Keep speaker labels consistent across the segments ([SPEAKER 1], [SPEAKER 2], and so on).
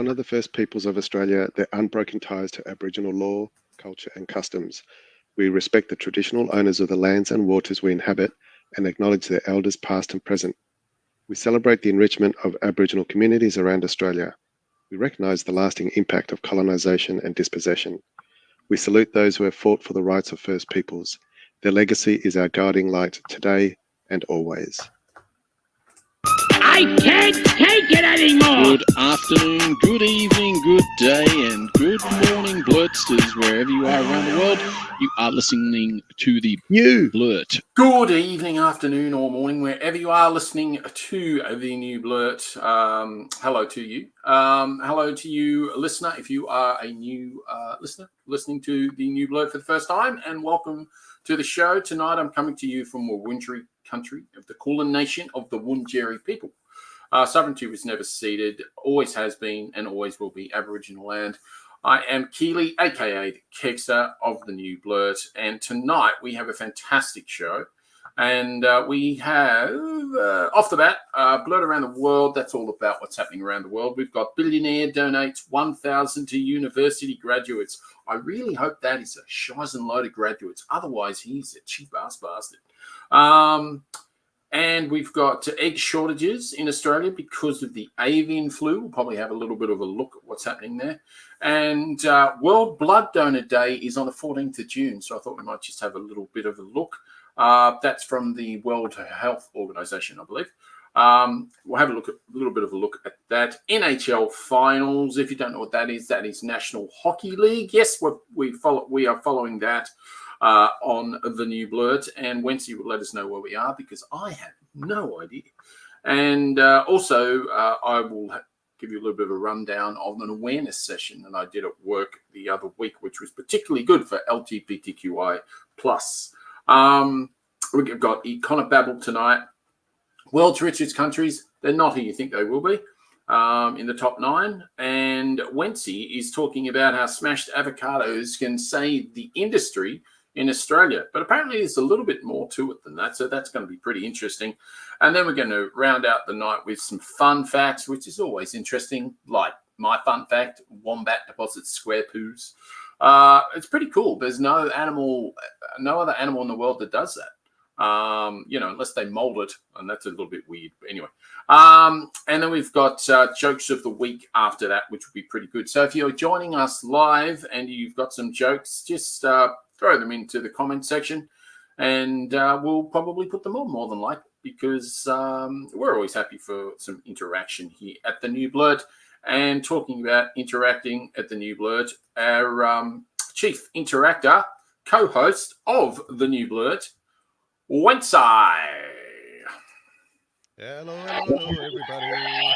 [SPEAKER 1] honour the First Peoples of Australia, their unbroken ties to Aboriginal law, culture and customs. We respect the traditional owners of the lands and waters we inhabit and acknowledge their elders past and present. We celebrate the enrichment of Aboriginal communities around Australia. We recognise the lasting impact of colonisation and dispossession. We salute those who have fought for the rights of First Peoples. Their legacy is our guiding light today and always.
[SPEAKER 2] I can't take it anymore!
[SPEAKER 3] Good afternoon, good evening, good day, and good morning, Blurtstars, wherever you are around the world. You are listening to the new Blurt.
[SPEAKER 4] Good evening, afternoon, or morning, wherever you are listening to the new Blurt. Hello to you. Hello to you, listener, if you are a new listener listening to the new Blurt for the first time, and welcome to the show. Tonight I'm coming to you from Wurundjeri country of the Kulin Nation of the Wurundjeri people. Sovereignty was never ceded, always has been, and always will be Aboriginal land. I am Keely, aka Kegsta of the new Blurt, and tonight we have a fantastic show. And we have, off the bat, Blurt Around the World. That's all about what's happening around the world. We've got billionaire donates 1,000 to university graduates. I really hope that is a shizen load of graduates. Otherwise, he's a cheap-ass bastard. And we've got egg shortages in Australia because of the avian flu. We'll probably have a little bit of a look at what's happening there. And World Blood Donor Day is on the 14th of June. So I thought we might just have a little bit of a look. That's from the World Health Organization, I believe. We'll have a little bit of a look at that. NHL Finals, if you don't know what that is National Hockey League. Yes, we are following that on the new Blurt, and Wencee will let us know where we are because I have no idea. And also, I will give you a little bit of a rundown of an awareness session that I did at work the other week, which was particularly good for LGBTQI+. We've got Econobabble tonight. World's richest countries, they're not who you think they will be in the top 9. And Wencee is talking about how smashed avocados can save the industry in Australia. But apparently there's a little bit more to it than that. So that's going to be pretty interesting. And then we're going to round out the night with some fun facts, which is always interesting. Like my fun fact, wombat deposits square poos. It's pretty cool. There's no other animal in the world that does that. Unless they mold it, and that's a little bit weird. But anyway, and then we've got jokes of the week after that, which would be pretty good. So if you're joining us live and you've got some jokes, just throw them into the comment section, and we'll probably put them on more than likely because we're always happy for some interaction here at the new Blurt. And talking about interacting at the new Blurt, our chief interactor, co-host of the new Blurt, Wencee.
[SPEAKER 5] Hello, everybody.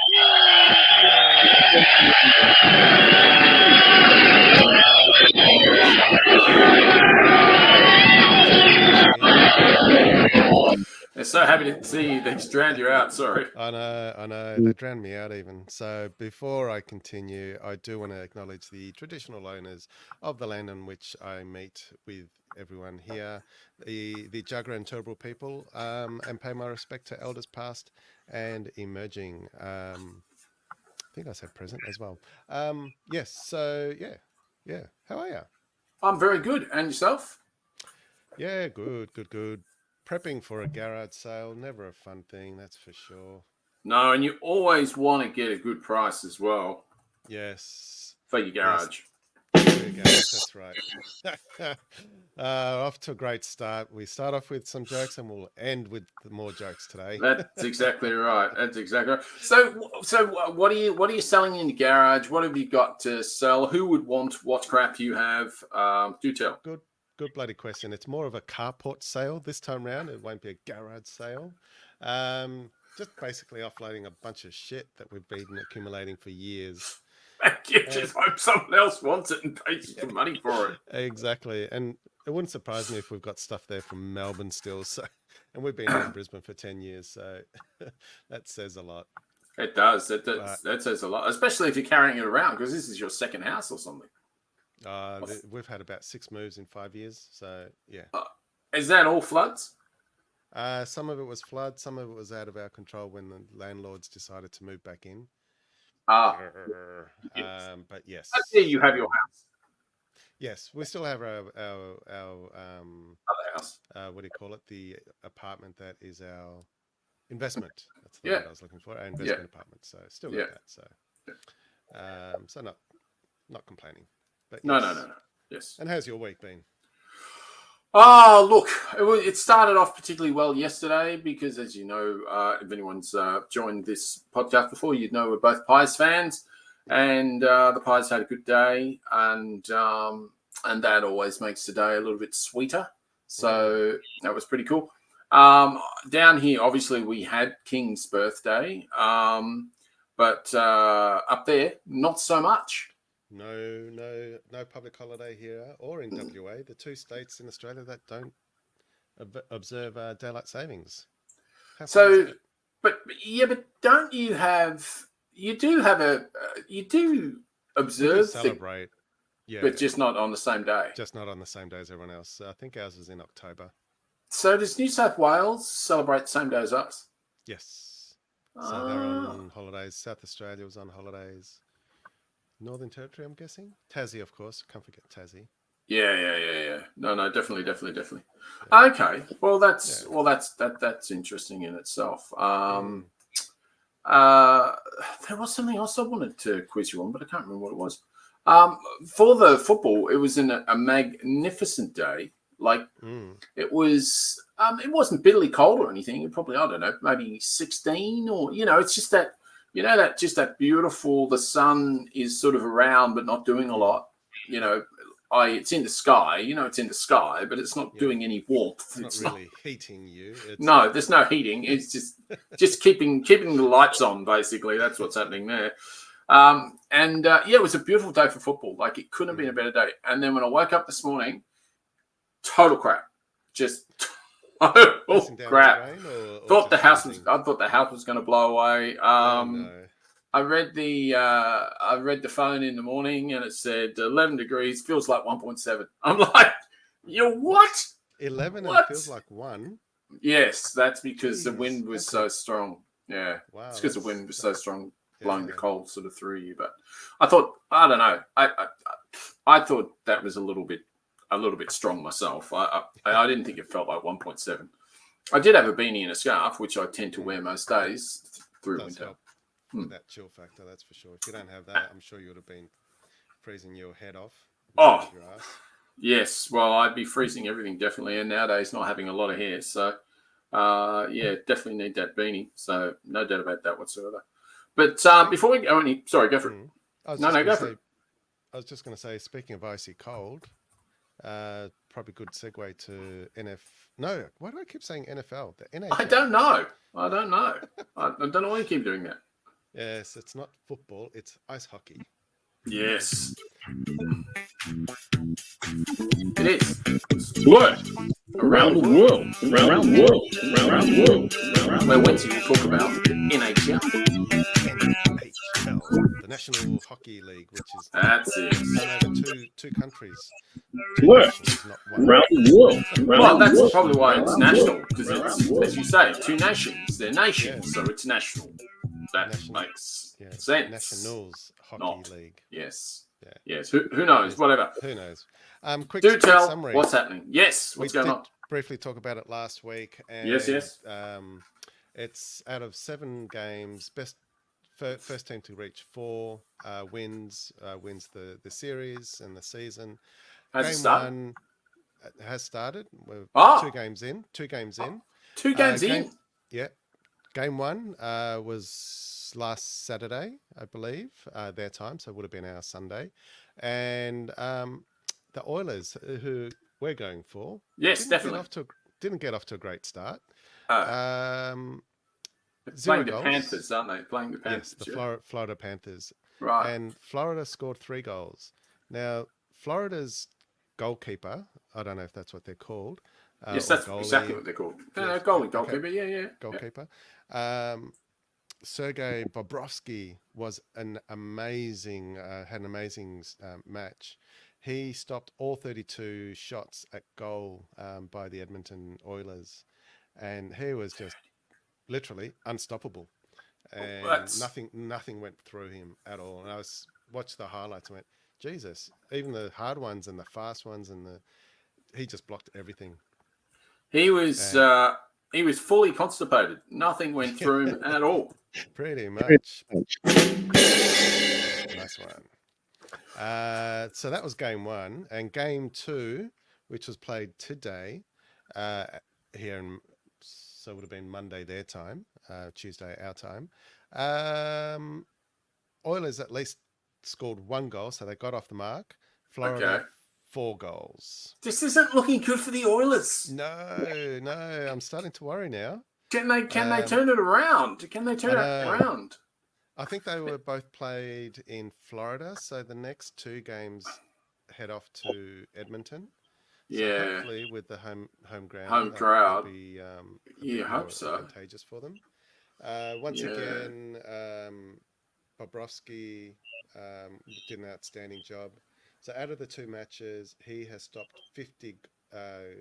[SPEAKER 4] They're so happy to see you. They just drowned you out. Sorry.
[SPEAKER 5] I know. They drowned me out even. So before I continue, I do want to acknowledge the traditional owners of the land on which I meet with everyone here, the Jagera and Turrbal people, and pay my respect to elders past and emerging. I think I said present as well. Yes. So yeah. How are you?
[SPEAKER 4] I'm very good. And yourself?
[SPEAKER 5] Yeah, good. Prepping for a garage sale, never a fun thing, that's for sure.
[SPEAKER 4] No, and you always want to get a good price as well.
[SPEAKER 5] Yes.
[SPEAKER 4] For your garage.
[SPEAKER 5] Yes. That's right. Off to a great start. We start off with some jokes and we'll end with more jokes today.
[SPEAKER 4] That's exactly right. So what are you selling in the garage? What have you got to sell? Who would want what crap you have? Do tell.
[SPEAKER 5] Good bloody question. It's more of a carport sale this time round. It won't be a garage sale. Just basically offloading a bunch of shit that we've been accumulating for years.
[SPEAKER 4] You just hope someone else wants it and pays you some money for it.
[SPEAKER 5] Exactly. And it wouldn't surprise me if we've got stuff there from Melbourne still. So, and we've been in Brisbane for 10 years. So that says a lot.
[SPEAKER 4] It does. That says a lot, especially if you're carrying it around because this is your second house or something.
[SPEAKER 5] We've had about 6 moves in 5 years. So, yeah.
[SPEAKER 4] Is that all floods?
[SPEAKER 5] Some of it was flood. Some of it was out of our control when the landlords decided to move back in.
[SPEAKER 4] Yes.
[SPEAKER 5] But yes,
[SPEAKER 4] There you have your house.
[SPEAKER 5] yes, we still have our
[SPEAKER 4] Other house.
[SPEAKER 5] what do you call it? The apartment that is our investment. That's the
[SPEAKER 4] Yeah.
[SPEAKER 5] word I was looking for. Our investment apartment. So still got
[SPEAKER 4] Yeah.
[SPEAKER 5] that. So, so not complaining. But
[SPEAKER 4] No.
[SPEAKER 5] yes.
[SPEAKER 4] Yes.
[SPEAKER 5] And how's your week been?
[SPEAKER 4] Oh, look, it started off particularly well yesterday because, as you know, if anyone's joined this podcast before, you'd know we're both Pies fans, and the Pies had a good day, and that always makes the day a little bit sweeter. So that was pretty cool. Down here, obviously, we had King's birthday, but up there, not so much.
[SPEAKER 5] No public holiday here or in WA. The two states in Australia that don't observe daylight savings. How funny is that?
[SPEAKER 4] But don't you have? You do observe,
[SPEAKER 5] celebrate,
[SPEAKER 4] but just not on the same day.
[SPEAKER 5] Just not on the same day as everyone else. I think ours is in October.
[SPEAKER 4] So does New South Wales celebrate the same day as us?
[SPEAKER 5] Yes. So they're on holidays. South Australia was on holidays. Northern Territory, I'm guessing. Tassie, of course. Can't forget Tassie.
[SPEAKER 4] Yeah. No, definitely. Yeah. Okay. Well, that's interesting in itself. There was something else I wanted to quiz you on, but I can't remember what it was. For the football, it was a magnificent day. Like it was. It wasn't bitterly cold or anything. It probably, I don't know, maybe 16 or it's just that. That beautiful, the sun is sort of around but not doing a lot. It's in the sky, it's in the sky, but it's not doing any warmth.
[SPEAKER 5] It's not really heating you.
[SPEAKER 4] No, there's no heating. It's just keeping the lights on, basically. That's what's happening there. It was a beautiful day for football. Like, it couldn't have been a better day. And then when I woke up this morning, total crap. Just crap. I thought the house was going to blow away. I read the phone in the morning and it said 11 degrees, feels like 1.7. I'm like, what?
[SPEAKER 5] 11 and it feels like 1?
[SPEAKER 4] Yes, that's because the wind was so strong. Yeah,
[SPEAKER 5] wow,
[SPEAKER 4] it's because the wind was so strong, blowing the cold sort of through you. But I thought, I don't know, I thought that was a little bit strong myself. I didn't think it felt like 1.7. I did have a beanie and a scarf, which I tend to wear most days through winter.
[SPEAKER 5] With that chill factor, that's for sure. If you don't have that, I'm sure you would have been freezing your head off.
[SPEAKER 4] Oh, yes. Well, I'd be freezing everything, definitely. And nowadays, not having a lot of hair. So, definitely need that beanie. So, no doubt about that whatsoever. But before we go any... Sorry, go for it. Go for it.
[SPEAKER 5] I was just going to say, speaking of icy cold, probably good segue to No, why do I keep saying NFL? The NHL.
[SPEAKER 4] I don't know. I don't know why you keep doing that.
[SPEAKER 5] Yes, it's not football, it's ice hockey.
[SPEAKER 4] Yes. It is. Blurt. Around the world. Where Wencee will talk about NHL.
[SPEAKER 5] The National Hockey League, which is
[SPEAKER 4] that's it.
[SPEAKER 5] Over two countries.
[SPEAKER 4] Blurt. Around the world. Well, that's probably why it's national, because it's, as you say, two nations. They're nations, so it's national. That makes sense.
[SPEAKER 5] Nationals Hockey League.
[SPEAKER 4] Yes. Yeah. Yes. Who knows? Whatever.
[SPEAKER 5] Who knows?
[SPEAKER 4] Quick summary. What's happening? Yes. What's going on?
[SPEAKER 5] Briefly talk about it last week. And,
[SPEAKER 4] yes.
[SPEAKER 5] It's out of 7 games. First team to reach 4 wins the series and the season.
[SPEAKER 4] Game 1
[SPEAKER 5] has started. We're 2 games in. 2 games in.
[SPEAKER 4] 2 games in.
[SPEAKER 5] Yeah. Game 1 was last Saturday, I believe, their time, so it would have been our Sunday. And the Oilers, who we're going for,
[SPEAKER 4] definitely
[SPEAKER 5] didn't get off to a great start.
[SPEAKER 4] Playing the Panthers, aren't they? Playing the Panthers.
[SPEAKER 5] Yes, the Florida Panthers.
[SPEAKER 4] Right.
[SPEAKER 5] And Florida scored 3 goals. Now, Florida's goalkeeper, I don't know if that's what they're called.
[SPEAKER 4] Yes, that's exactly what they're called. Goalkeeper, yeah.
[SPEAKER 5] Goalkeeper. Sergei Bobrovsky was had an amazing match. He stopped all 32 shots at goal by the Edmonton Oilers, and he was just literally unstoppable. and nothing went through him at all. And I watched the highlights and went, Jesus! Even the hard ones and the fast ones he just blocked everything.
[SPEAKER 4] He was fully constipated. Nothing went through him at all.
[SPEAKER 5] Pretty much. Nice one. So that was game 1, and game 2, which was played today, here so it would have been Monday their time, Tuesday our time. Oilers at least scored 1 goal, so they got off the mark. Florida, 4 goals.
[SPEAKER 4] This isn't looking good for the Oilers.
[SPEAKER 5] No, I'm starting to worry now.
[SPEAKER 4] Can they turn it around? Can they turn it around?
[SPEAKER 5] I think they were both played in Florida, so the next 2 games head off to Edmonton. So hopefully with the home crowd, will be I hope so. Advantageous for them. Once again, Bobrovsky did an outstanding job. So out of the 2 matches, he has stopped 50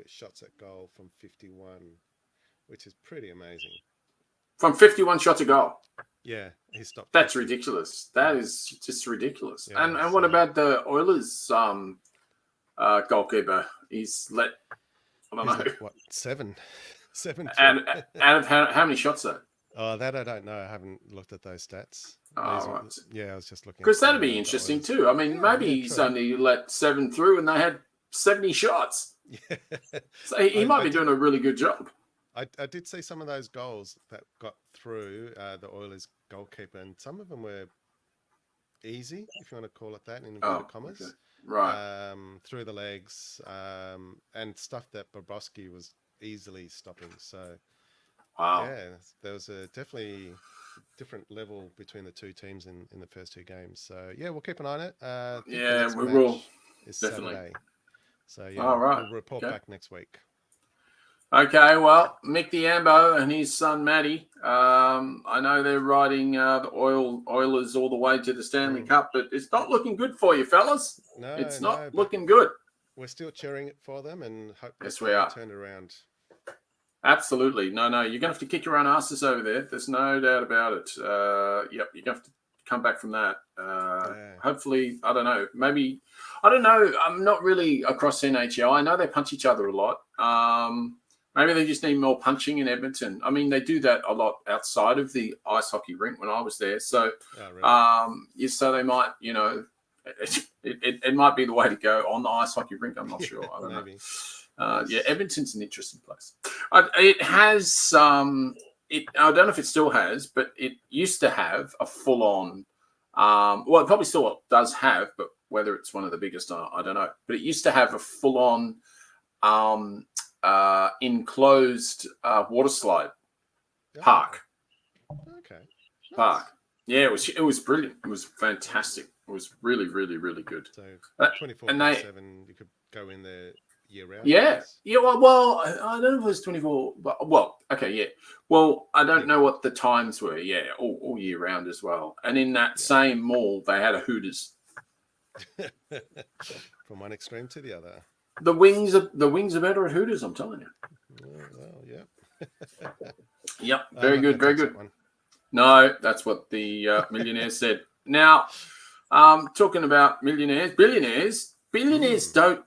[SPEAKER 5] shots at goal from 51, which is pretty amazing.
[SPEAKER 4] From 51 shots a goal?
[SPEAKER 5] Yeah, he stopped.
[SPEAKER 4] That's ridiculous. That is just ridiculous. Yeah, and what about the Oilers goalkeeper? He's let, I don't know.
[SPEAKER 5] What, 7? 7.
[SPEAKER 4] And out of how many shots though?
[SPEAKER 5] Oh, that I don't know. I haven't looked at those stats.
[SPEAKER 4] Right.
[SPEAKER 5] Yeah, I was just looking.
[SPEAKER 4] Because that'd be interesting too. I mean, maybe he's only let 7 through and they had 70 shots. Yeah. So he might be doing a really good job.
[SPEAKER 5] I did see some of those goals that got through the Oilers goalkeeper, and some of them were easy, if you want to call it that, in inverted commas.
[SPEAKER 4] Okay. Right.
[SPEAKER 5] Through the legs, and stuff that Bobrovsky was easily stopping. So,
[SPEAKER 4] wow.
[SPEAKER 5] Yeah, there was a definitely different level between the 2 teams in the first 2 games. So, yeah, we'll keep an eye on it.
[SPEAKER 4] We will.
[SPEAKER 5] It's
[SPEAKER 4] definitely.
[SPEAKER 5] Saturday. So, yeah,
[SPEAKER 4] all right.
[SPEAKER 5] We'll report back next week.
[SPEAKER 4] Okay, well, Mick D'Ambo and his son Matty, I know they're riding the Oilers all the way to the Stanley Cup, but it's not looking good for you, fellas.
[SPEAKER 5] No,
[SPEAKER 4] it's not looking good.
[SPEAKER 5] We're still cheering it for them and hope
[SPEAKER 4] we are.
[SPEAKER 5] Turn it around.
[SPEAKER 4] Absolutely. No, you're going to have to kick your own asses over there. There's no doubt about it. Yep, you're going to have to come back from that. Hopefully, I don't know. Maybe, I don't know. I'm not really across NHL. I know they punch each other a lot. Maybe they just need more punching in Edmonton. I mean, they do that a lot outside of the ice hockey rink when I was there. So,
[SPEAKER 5] really?
[SPEAKER 4] So they might, it might be the way to go on the ice hockey rink. I'm not sure. I don't know. Edmonton's an interesting place. It has, I don't know if it still has, but it used to have a full-on, well, it probably still does have, but whether it's one of the biggest, I don't know. But it used to have a full-on enclosed water slide park.
[SPEAKER 5] Okay.
[SPEAKER 4] Park. Yeah, it was brilliant. It was fantastic. It was really, really, really good.
[SPEAKER 5] So 24/7, you could go in there year round.
[SPEAKER 4] Yeah. Well, I don't know if it was 24, but okay, yeah. Well, I don't know what the times were. Yeah, all year round as well. And in that same mall, they had a Hooters.
[SPEAKER 5] From one extreme to the other.
[SPEAKER 4] The wings are better at Hooters, I'm telling you.
[SPEAKER 5] Well, yeah.
[SPEAKER 4] Yep, very good, very good. No, that's what the millionaire said. Now, talking about billionaires don't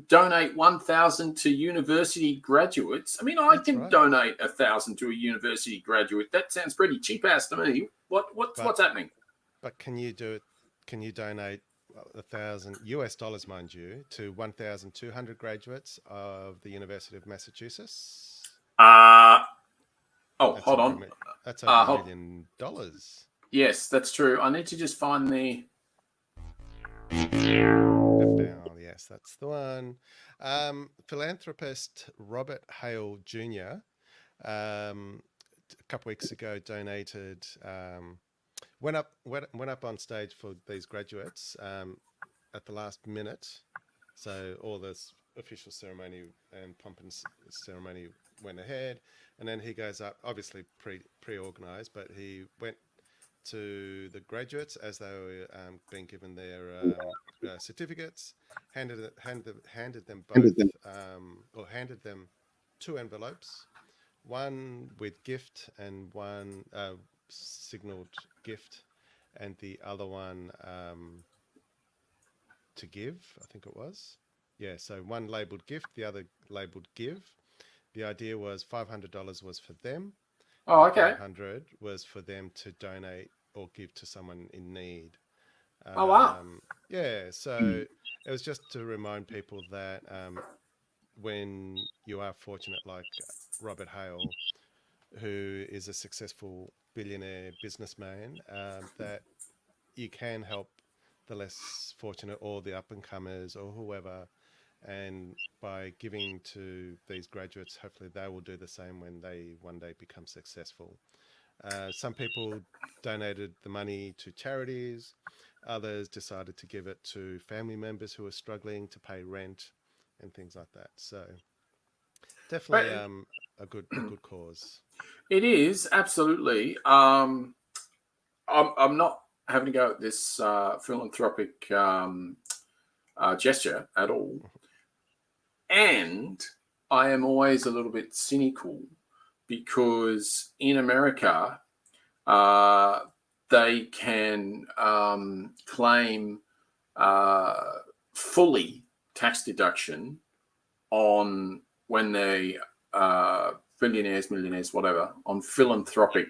[SPEAKER 4] donate 1,000 to university graduates. I mean, I can donate 1,000 to a university graduate. That sounds pretty cheap ass to me. What's happening?
[SPEAKER 5] But can you do it? Can you donate $1,000 mind you, to 1,200 graduates of the University of Massachusetts?
[SPEAKER 4] Hold on.
[SPEAKER 5] That's over $1 million.
[SPEAKER 4] Yes, that's true. I need to just find the.
[SPEAKER 5] Yes, that's the one. Philanthropist Robert Hale Jr. A couple weeks ago donated. Went up on stage for these graduates at the last minute. So all this official ceremony and pomp and ceremony went ahead, and then he goes up, obviously pre-organized, but he went to the graduates as they were being given their certificates, handed them handed them 2 envelopes, one with gift and one signaled gift, and the other one to give, I think it was. Yeah, so one labeled gift, the other labeled give. The idea was $500 was for them.
[SPEAKER 4] Oh, okay.
[SPEAKER 5] 500 was for them to donate or give to someone in need.
[SPEAKER 4] Oh, wow.
[SPEAKER 5] Yeah, so it was just to remind people that when you are fortunate, like Robert Hale, who is a successful billionaire businessman, that you can help the less fortunate or the up-and-comers or whoever. And by giving to these graduates, hopefully they will do the same when they one day become successful. Some people donated the money to charities. Others decided to give it to family members who are struggling to pay rent and things like that. So definitely a good cause.
[SPEAKER 4] It is, absolutely. I'm not having to go at this philanthropic gesture at all. And I am always a little bit cynical because in America, they can claim fully tax deduction on when they billionaires, millionaires, whatever, on philanthropic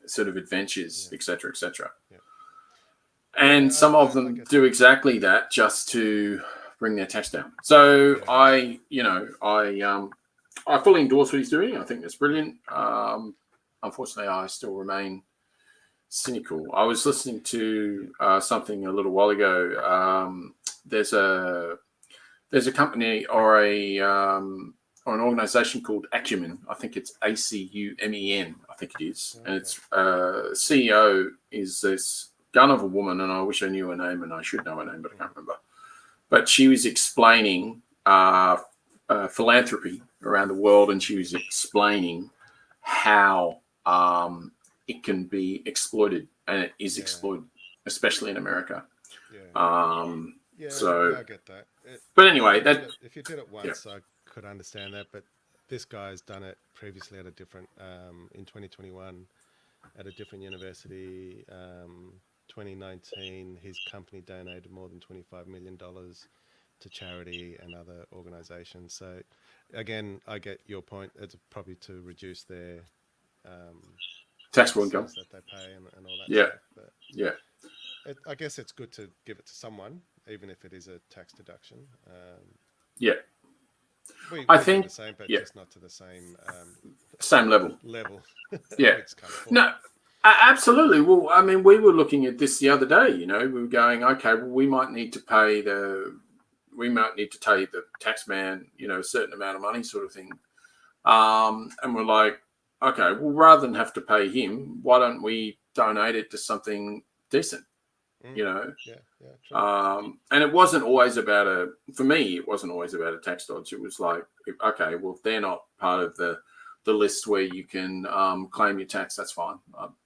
[SPEAKER 4] sort of adventures,
[SPEAKER 5] Yeah.
[SPEAKER 4] et cetera, et cetera.
[SPEAKER 5] Yeah.
[SPEAKER 4] And
[SPEAKER 5] Yeah,
[SPEAKER 4] some of
[SPEAKER 5] I
[SPEAKER 4] them
[SPEAKER 5] get
[SPEAKER 4] do exactly that just to bring their tax down. So
[SPEAKER 5] Yeah.
[SPEAKER 4] I fully endorse what he's doing. I think that's brilliant. Unfortunately, I still remain cynical. I was listening to something a little while ago. There's a company or an organization called Acumen. I think it's ACUMEN. I think it is, and its CEO is this gun of a woman, and I wish I knew her name, and I should know her name, but I can't remember. But she was explaining philanthropy around the world, and she was explaining how it can be exploited, and it is exploited, especially in America.
[SPEAKER 5] Yeah,
[SPEAKER 4] So
[SPEAKER 5] I get that.
[SPEAKER 4] but anyway,
[SPEAKER 5] if you did it once, I could understand that. But this guy's done it previously at a different, in 2021, at a different university. 2019, his company donated more than $25 million to charity and other organizations. So again, I get your point. It's probably to reduce their
[SPEAKER 4] taxable income
[SPEAKER 5] that they pay and all that
[SPEAKER 4] stuff.
[SPEAKER 5] But I guess it's good to give it to someone, even if it is a tax deduction. We think do the same, but just not to the same
[SPEAKER 4] level. Yeah. No, absolutely. Well, I mean, we were looking at this the other day. We were going, okay, well, we might need to pay the tax man, a certain amount of money, sort of thing. And we're like, okay, well, rather than have to pay him, why don't we donate it to something decent?
[SPEAKER 5] True.
[SPEAKER 4] And it wasn't always about for me, it wasn't always about a tax dodge. It was like, okay, well, if they're not part of the list where you can claim your tax, that's fine.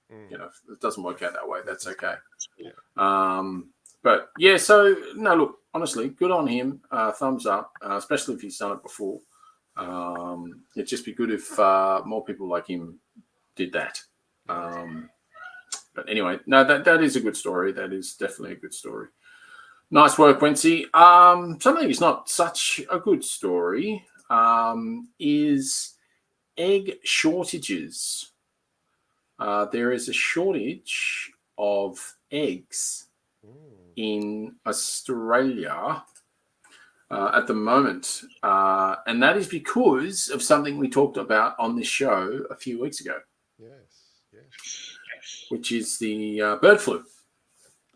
[SPEAKER 4] If it doesn't work out that way, that's okay. But yeah, so no, look, honestly, good on him. Thumbs up, especially if he's done it before. It'd just be good if more people like him did that. But anyway, no, that is a good story. That is definitely a good story. Nice work, Wencee. Something that's not such a good story is egg shortages. There is a shortage of eggs in Australia at the moment. And that is because of something we talked about on this show a few weeks ago.
[SPEAKER 5] Yes.
[SPEAKER 4] Which is the bird flu.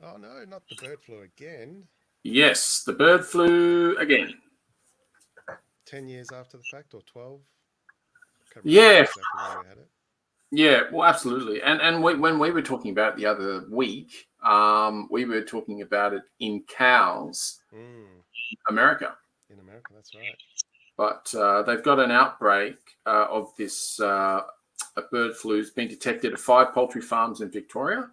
[SPEAKER 5] Oh, no, not the bird flu again.
[SPEAKER 4] Yes, the bird flu again.
[SPEAKER 5] 10 years after the fact, or 12?
[SPEAKER 4] Yeah.
[SPEAKER 5] Exactly when we had it.
[SPEAKER 4] Yeah, well, absolutely. And when we were talking about it the other week, we were talking about it in cows in America.
[SPEAKER 5] In America, that's right.
[SPEAKER 4] But they've got an outbreak of this bird flu has been detected at 5 poultry farms in Victoria.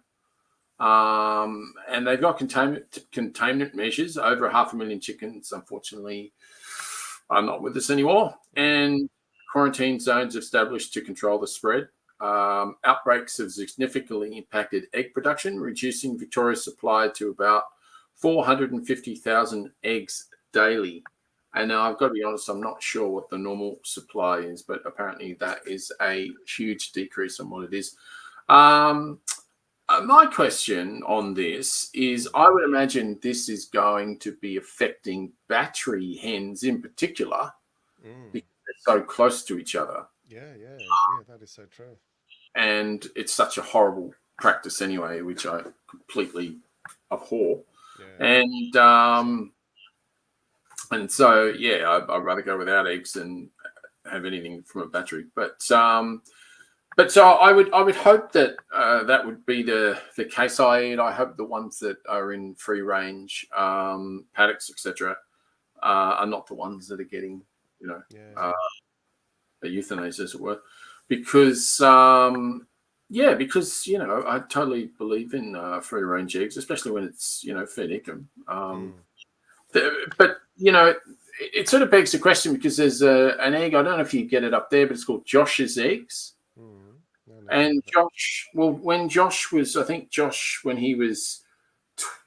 [SPEAKER 4] And they've got containment measures. Over 500,000 chickens, unfortunately, are not with us anymore. And quarantine zones established to control the spread. outbreaks have significantly impacted egg production, reducing Victoria's supply to about 450,000 eggs daily. And now I've got to be honest, I'm not sure what the normal supply is, but apparently that is a huge decrease on what it is. My question on this is, I would imagine this is going to be affecting battery hens in particular because they're so close to each other.
[SPEAKER 5] Yeah, that is so true.
[SPEAKER 4] And it's such a horrible practice anyway, which I completely abhor. Yeah. And so, yeah, I'd rather go without eggs than have anything from a battery. But so I would hope that that would be the case. I hope the ones that are in free range paddocks, etc., are not the ones that are getting, euthanized, as it were, because because I totally believe in free range eggs, especially when it's fed Ecom. But it sort of begs the question, because there's an egg, I don't know if you get it up there, but it's called Josh's eggs. And Josh, when he was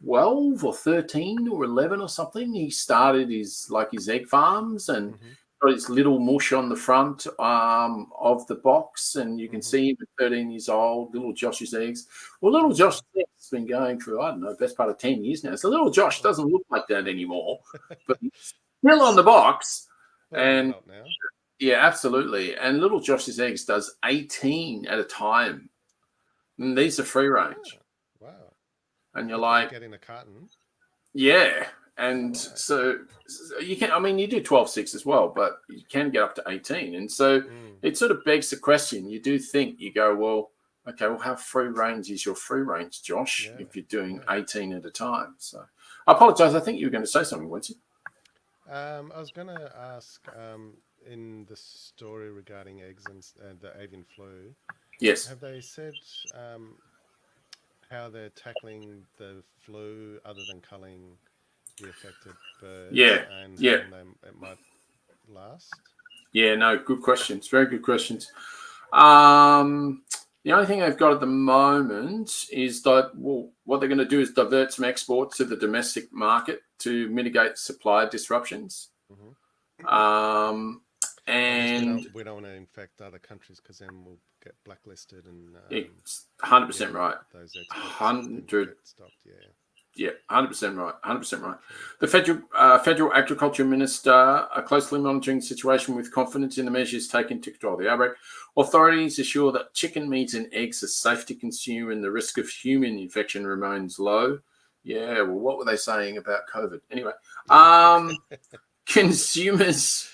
[SPEAKER 4] 12 or 13 or 11 or something, he started his egg farms and got his little mush on the front of the box, and you can see him at 13 years old, little Josh's eggs. Well, little Josh's eggs has been going for, I don't know, best part of 10 years now. So little Josh doesn't look like that anymore, but he's still on the box. And yeah, absolutely. And little Josh's eggs does 18 at a time. And these are free range.
[SPEAKER 5] Wow.
[SPEAKER 4] And you're like,
[SPEAKER 5] getting a carton.
[SPEAKER 4] Yeah. And so you can, you do 12.6 as well, but you can get up to 18. And so it sort of begs the question. You do think, you go, well, okay, well, how free range is your free range, Josh, if you're doing 18 at a time? So I apologize. I think you were going to say something, Wencee.
[SPEAKER 5] I was going to ask, in the story regarding eggs and the avian flu,
[SPEAKER 4] yes,
[SPEAKER 5] have they said how they're tackling the flu other than culling the affected birds? And how long it might last? Yeah,
[SPEAKER 4] no, good questions. Very good questions. The only thing they've got at the moment is that, what they're going to do is divert some exports to the domestic market to mitigate supply disruptions. And
[SPEAKER 5] we don't want to infect other countries, because then we'll get blacklisted and
[SPEAKER 4] 100% right.
[SPEAKER 5] Those
[SPEAKER 4] 100
[SPEAKER 5] stopped.
[SPEAKER 4] Yeah, 100% right. 100% right. The federal agriculture minister are closely monitoring the situation with confidence in the measures taken to control the outbreak. Authorities assure that chicken meat and eggs are safe to consume and the risk of human infection remains low. Yeah, well, what were they saying about COVID? Anyway, consumers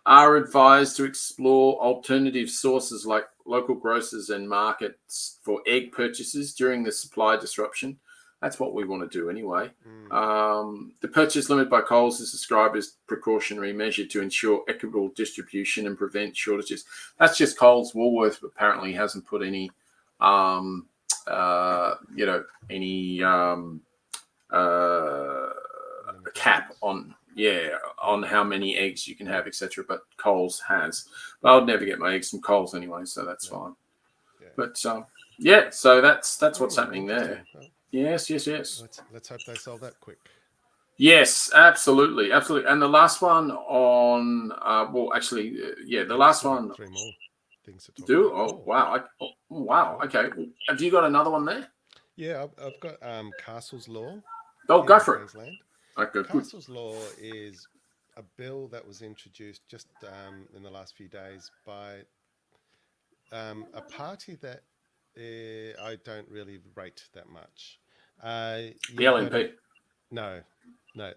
[SPEAKER 4] are advised to explore alternative sources like local grocers and markets for egg purchases during the supply disruption. That's what we want to do anyway. The purchase limit by Coles is described as precautionary measure to ensure equitable distribution and prevent shortages. That's just Coles. Woolworths apparently hasn't put any, cap on how many eggs you can have, etc. But Coles has. But I would never get my eggs from Coles anyway, so that's fine. Yeah. But so that's what's happening there. Yes.
[SPEAKER 5] Let's hope they solve that quick.
[SPEAKER 4] Yes, absolutely. And the last one on, the last one.
[SPEAKER 5] 3 more things to talk
[SPEAKER 4] about. Wow. Wow. Okay. Have you got another one there?
[SPEAKER 5] Yeah, I've got Castle's Law.
[SPEAKER 4] Oh, go for
[SPEAKER 5] Queensland.
[SPEAKER 4] It. Okay,
[SPEAKER 5] Castle's Law is a bill that was introduced just in the last few days by a party that I don't really rate that much.
[SPEAKER 4] The LNP?
[SPEAKER 5] No, a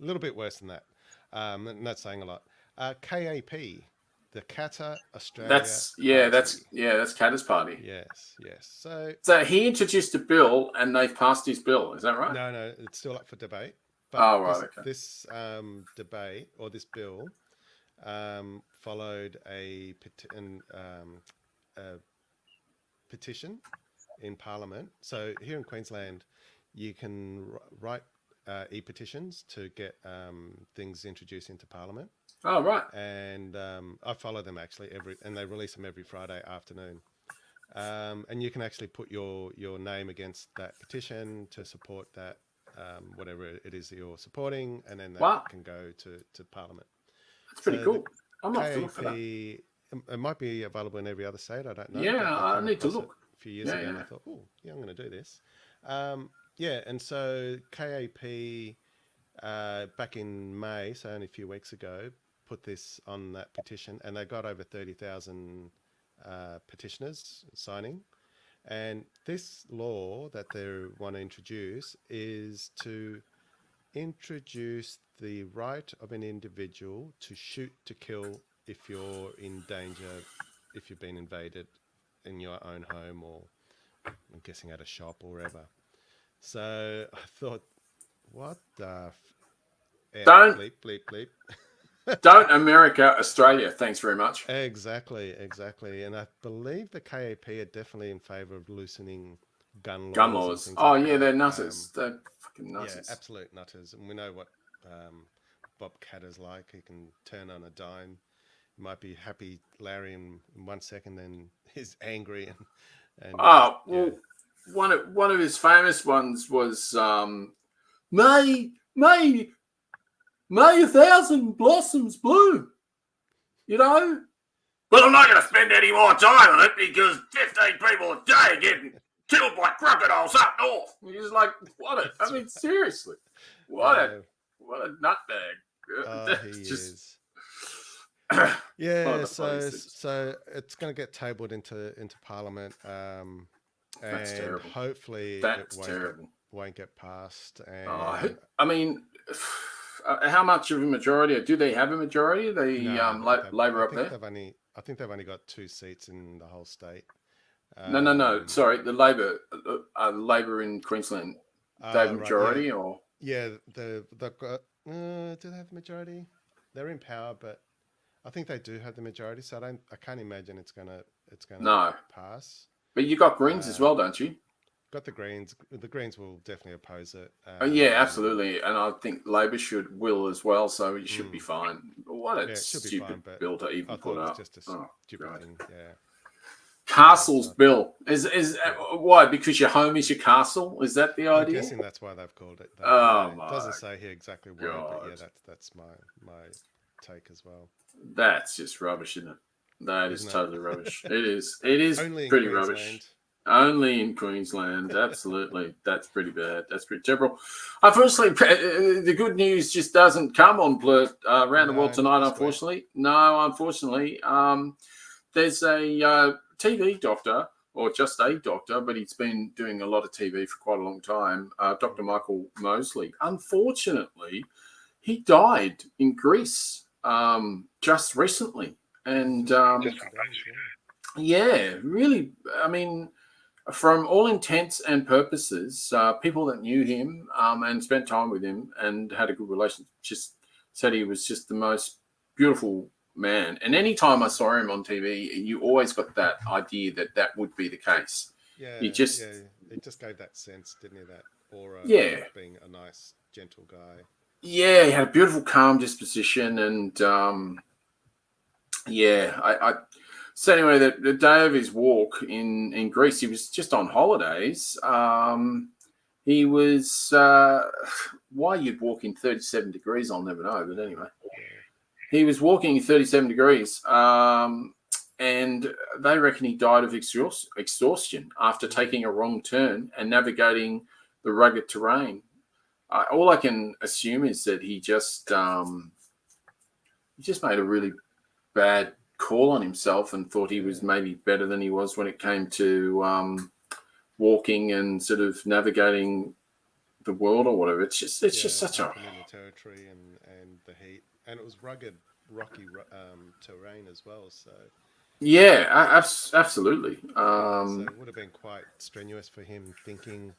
[SPEAKER 5] little bit worse than that. And that's saying a lot. KAP, the Qatar Australia. That's
[SPEAKER 4] Qatar's party.
[SPEAKER 5] Yes.
[SPEAKER 4] So he introduced a bill, and they've passed his bill. Is that right?
[SPEAKER 5] No, it's still up for debate. But this debate or this bill followed a petition in Parliament. So here in Queensland, you can write e-petitions to get things introduced into Parliament.
[SPEAKER 4] Oh, right.
[SPEAKER 5] And I follow them actually and they release them every Friday afternoon. And you can actually put your name against that petition to support that, whatever it is that you're supporting, and then that can go to Parliament.
[SPEAKER 4] That's pretty cool. I'm not to look for that.
[SPEAKER 5] It might be available in every other state. I don't know.
[SPEAKER 4] Yeah, I need to look.
[SPEAKER 5] A few years ago, and I thought, oh, yeah, I'm going to do this. And so KAP back in May, so only a few weeks ago, put this on that petition, and they got over 30,000 petitioners signing. And this law that they want to introduce is to introduce the right of an individual to shoot to kill if you're in danger, if you've been invaded in your own home, or I'm guessing at a shop or wherever. So I thought, what the
[SPEAKER 4] Don't
[SPEAKER 5] bleep, bleep, bleep.
[SPEAKER 4] Don't America, Australia. Thanks very much.
[SPEAKER 5] Exactly. And I believe the KAP are definitely in favour of loosening gun laws.
[SPEAKER 4] Oh, yeah, they're nutters. They're fucking nutters.
[SPEAKER 5] Yeah, absolute nutters. And we know what Bob Catter's like. He can turn on a dime. He might be happy Larry in 1 second, then he's angry.
[SPEAKER 4] One of his famous ones was May 1,000 blossoms bloom. You know? But I'm not going to spend any more time on it because 15 people a day are getting killed by crocodiles up north. He's like, seriously. What a nutbag.
[SPEAKER 5] He is. Yeah, so it's going to get tabled into Parliament.
[SPEAKER 4] That's
[SPEAKER 5] and
[SPEAKER 4] terrible.
[SPEAKER 5] Hopefully
[SPEAKER 4] it
[SPEAKER 5] won't get passed. And
[SPEAKER 4] how much of a majority? Do they have a majority? Labor up there?
[SPEAKER 5] I think they've only got 2 seats in the whole state.
[SPEAKER 4] No. Sorry, the Labor in Queensland. They have a majority, or
[SPEAKER 5] they've got. Do they have the majority? They're in power, but I think they do have the majority. So I can't imagine it's gonna pass.
[SPEAKER 4] But you got Greens as well, don't you?
[SPEAKER 5] Got the Greens. The Greens will definitely oppose it.
[SPEAKER 4] Absolutely. And I think Labor will as well, so it should be fine. What a stupid bill to even put up.
[SPEAKER 5] It's just a stupid thing, yeah.
[SPEAKER 4] Castle's bill. Is why? Because your home is your castle? Is that the idea?
[SPEAKER 5] I'm guessing that's why they've called it. It doesn't say here exactly why, but yeah, that's my take as well.
[SPEAKER 4] That's just rubbish, isn't it? That is totally rubbish. It is pretty rubbish. Only in Queensland, absolutely. That's pretty bad. That's pretty terrible. Unfortunately, the good news just doesn't come on Blurt around the world tonight, unfortunately. No, unfortunately. There's a TV doctor, or just a doctor, but he's been doing a lot of TV for quite a long time, Dr. Michael Mosley. Unfortunately, he died in Greece just recently. And really, from all intents and purposes, people that knew him and spent time with him and had a good relationship just said he was just the most beautiful man. And anytime I saw him on TV, you always got that idea that would be the case.
[SPEAKER 5] Yeah,
[SPEAKER 4] he
[SPEAKER 5] just gave that sense, didn't he? That aura of being a nice, gentle guy.
[SPEAKER 4] Yeah, he had a beautiful, calm disposition, and So anyway, the day of his walk in Greece, he was just on holidays. He was why you'd walk in 37 degrees, I'll never know. But anyway, he was walking in 37 degrees, and they reckon he died of exhaustion after taking a wrong turn and navigating the rugged terrain. All I can assume is that he just made a really bad call on himself and thought he was maybe better than he was when it came to walking and sort of navigating the world or whatever. It's just such a
[SPEAKER 5] territory and the heat, and it was rugged, rocky terrain as well. So
[SPEAKER 4] absolutely.
[SPEAKER 5] So it would have been quite strenuous for him, thinking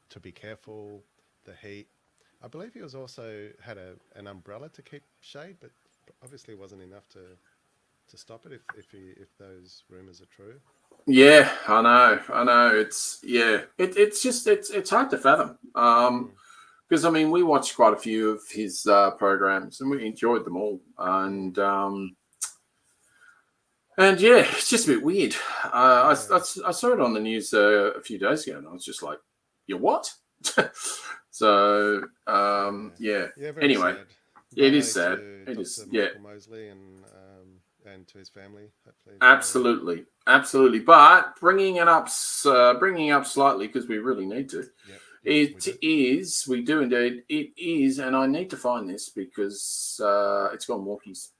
[SPEAKER 5] to be careful, the heat. I believe he was also had an umbrella to keep shade, but obviously wasn't enough to stop it if those rumors are true.
[SPEAKER 4] Yeah, I know. It's hard to fathom. Because we watched quite a few of his programs and we enjoyed them all. And And yeah, it's just a bit weird. I saw it on the news a few days ago, and I was just like, "You what?" So yeah.
[SPEAKER 5] Very
[SPEAKER 4] Anyway,
[SPEAKER 5] sad.
[SPEAKER 4] it is
[SPEAKER 5] Ballet
[SPEAKER 4] sad.
[SPEAKER 5] to
[SPEAKER 4] It
[SPEAKER 5] Dr.
[SPEAKER 4] is, yeah.
[SPEAKER 5] Michael Mosley and to his family. Hopefully,
[SPEAKER 4] Absolutely. But bringing up slightly because we really need to. We do indeed. It is, and I need to find this because it's gone walkies.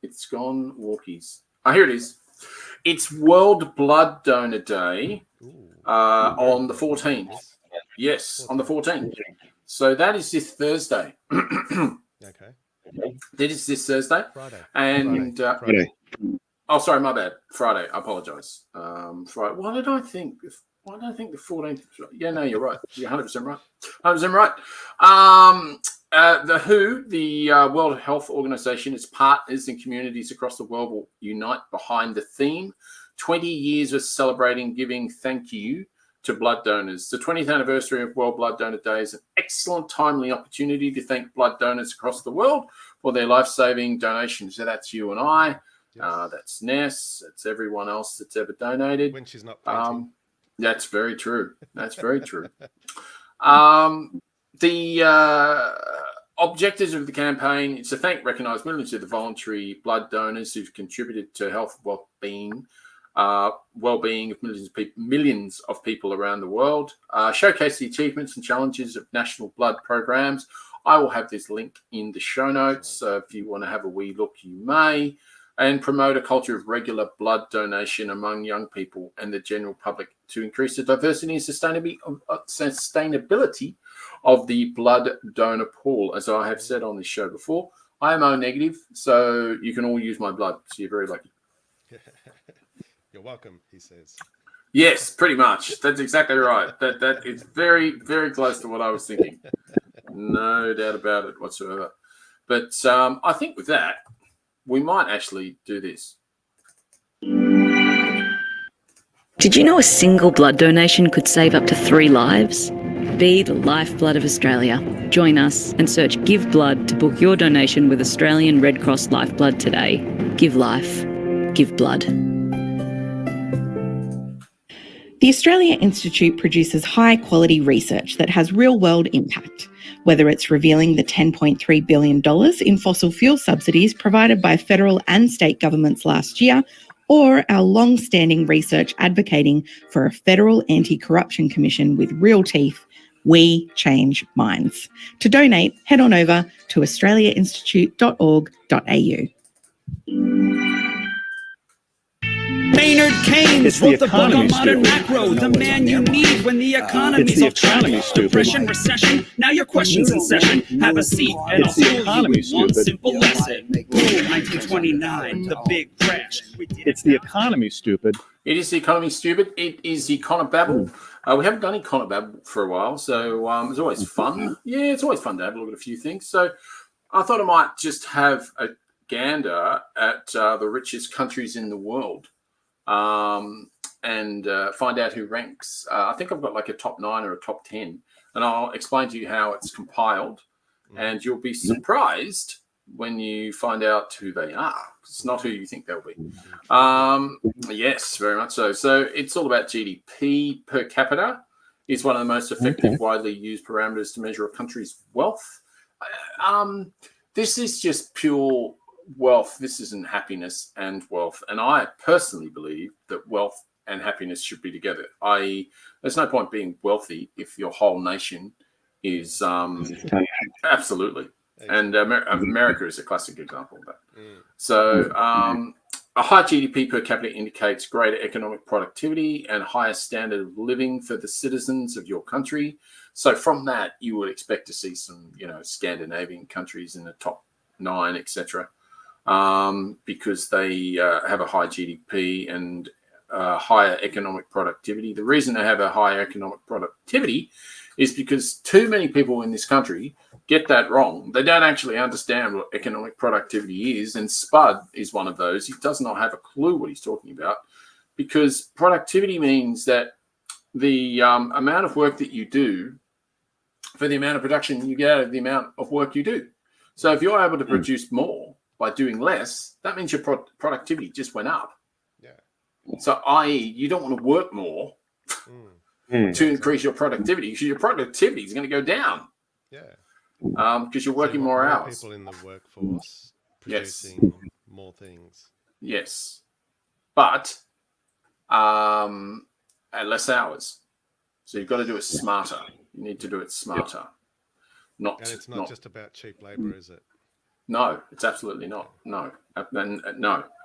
[SPEAKER 4] It's gone walkies. Oh, here it is. It's World Blood Donor Day on the 14th. Yes, on the 14th. So that is this Thursday.
[SPEAKER 5] Okay.
[SPEAKER 4] That is this Thursday.
[SPEAKER 5] Friday.
[SPEAKER 4] And
[SPEAKER 1] Friday.
[SPEAKER 4] Oh, sorry, my bad. Friday. I apologise. Friday. Why did I think the 14th? Yeah, no, you're right. You're 100% right. 100% right. The WHO, the World Health Organization, its partners and communities across the world will unite behind the theme 20 years of celebrating giving thank you to blood donors. The 20th anniversary of World Blood Donor Day is an excellent, timely opportunity to thank blood donors across the world for their life-saving donations. So that's you and I. Yes. That's Ness. That's everyone else that's ever donated.
[SPEAKER 5] When she's not painting.
[SPEAKER 4] That's very true. That's very true. The objectives of the campaign is to thank, recognise millions of the voluntary blood donors who've contributed to health and well-being of millions of people around the world. Showcase the achievements and challenges of national blood programs. I will have this link in the show notes. If you want to have a wee look, you may. And promote a culture of regular blood donation among young people and the general public to increase the diversity and sustainability of the blood donor pool. As I have said on this show before, I am O negative, so you can all use my blood. So you're very lucky.
[SPEAKER 5] You're welcome, he says.
[SPEAKER 4] Yes, pretty much. That's exactly right. That is very, very close to what I was thinking. No doubt about it whatsoever. But I think with that, we might actually do this.
[SPEAKER 6] Did you know a single blood donation could save up to 3 lives? Be the lifeblood of Australia. Join us and search Give Blood to book your donation with Australian Red Cross Lifeblood today. Give life. Give blood.
[SPEAKER 7] The Australia Institute produces high-quality research that has real-world impact, whether it's revealing the $10.3 billion in fossil fuel subsidies provided by federal and state governments last year, or our long-standing research advocating for a federal anti-corruption commission with real teeth. We change minds. To donate, head on over to australiainstitute.org.au.
[SPEAKER 2] Maynard Keynes wrote the book on modern macro, the man you need when the economy's off track. Depression, recession, now your question's in session. Have a seat and I'll fool you with one simple lesson. 1929, the big crash.
[SPEAKER 8] It's the economy, stupid.
[SPEAKER 4] It is the economy, stupid. It is Econobabble. We haven't done Econobabble for a while, so it's always fun. Yeah, it's always fun to have a look at a few things. So I thought I might just have a gander at the richest countries in the world. And find out who ranks. I think I've got like a top 9 or a top 10, and I'll explain to you how it's compiled, and you'll be surprised when you find out who they are. It's not who you think they'll be. Yes, very much so. So it's all about GDP per capita. Is one of the most effective, widely used parameters to measure a country's wealth. This is just pure wealth. This isn't happiness and wealth. And I personally believe that wealth and happiness should be together. There's no point being wealthy if your whole nation is absolutely. And America is a classic example of that. So a high GDP per capita indicates greater economic productivity and higher standard of living for the citizens of your country. So from that, you would expect to see some, Scandinavian countries in the top 9, etc. Because they have a high GDP and higher economic productivity. The reason they have a higher economic productivity is because too many people in this country get that wrong. They don't actually understand what economic productivity is, and Spud is one of those. He does not have a clue what he's talking about, because productivity means that the amount of work that you do for the amount of production you get out of the amount of work you do. So if you're able to produce more by doing less, that means your productivity just went up. So, i.e., you don't want to work more to increase your productivity, because your productivity is going to go down.
[SPEAKER 5] Yeah.
[SPEAKER 4] Because you're working more hours.
[SPEAKER 5] People in the workforce producing more things.
[SPEAKER 4] Yes. But at less hours. So you've got to do it smarter. You need to do it smarter.
[SPEAKER 5] And it's not just about cheap labor, is it?
[SPEAKER 4] No, it's absolutely not. No,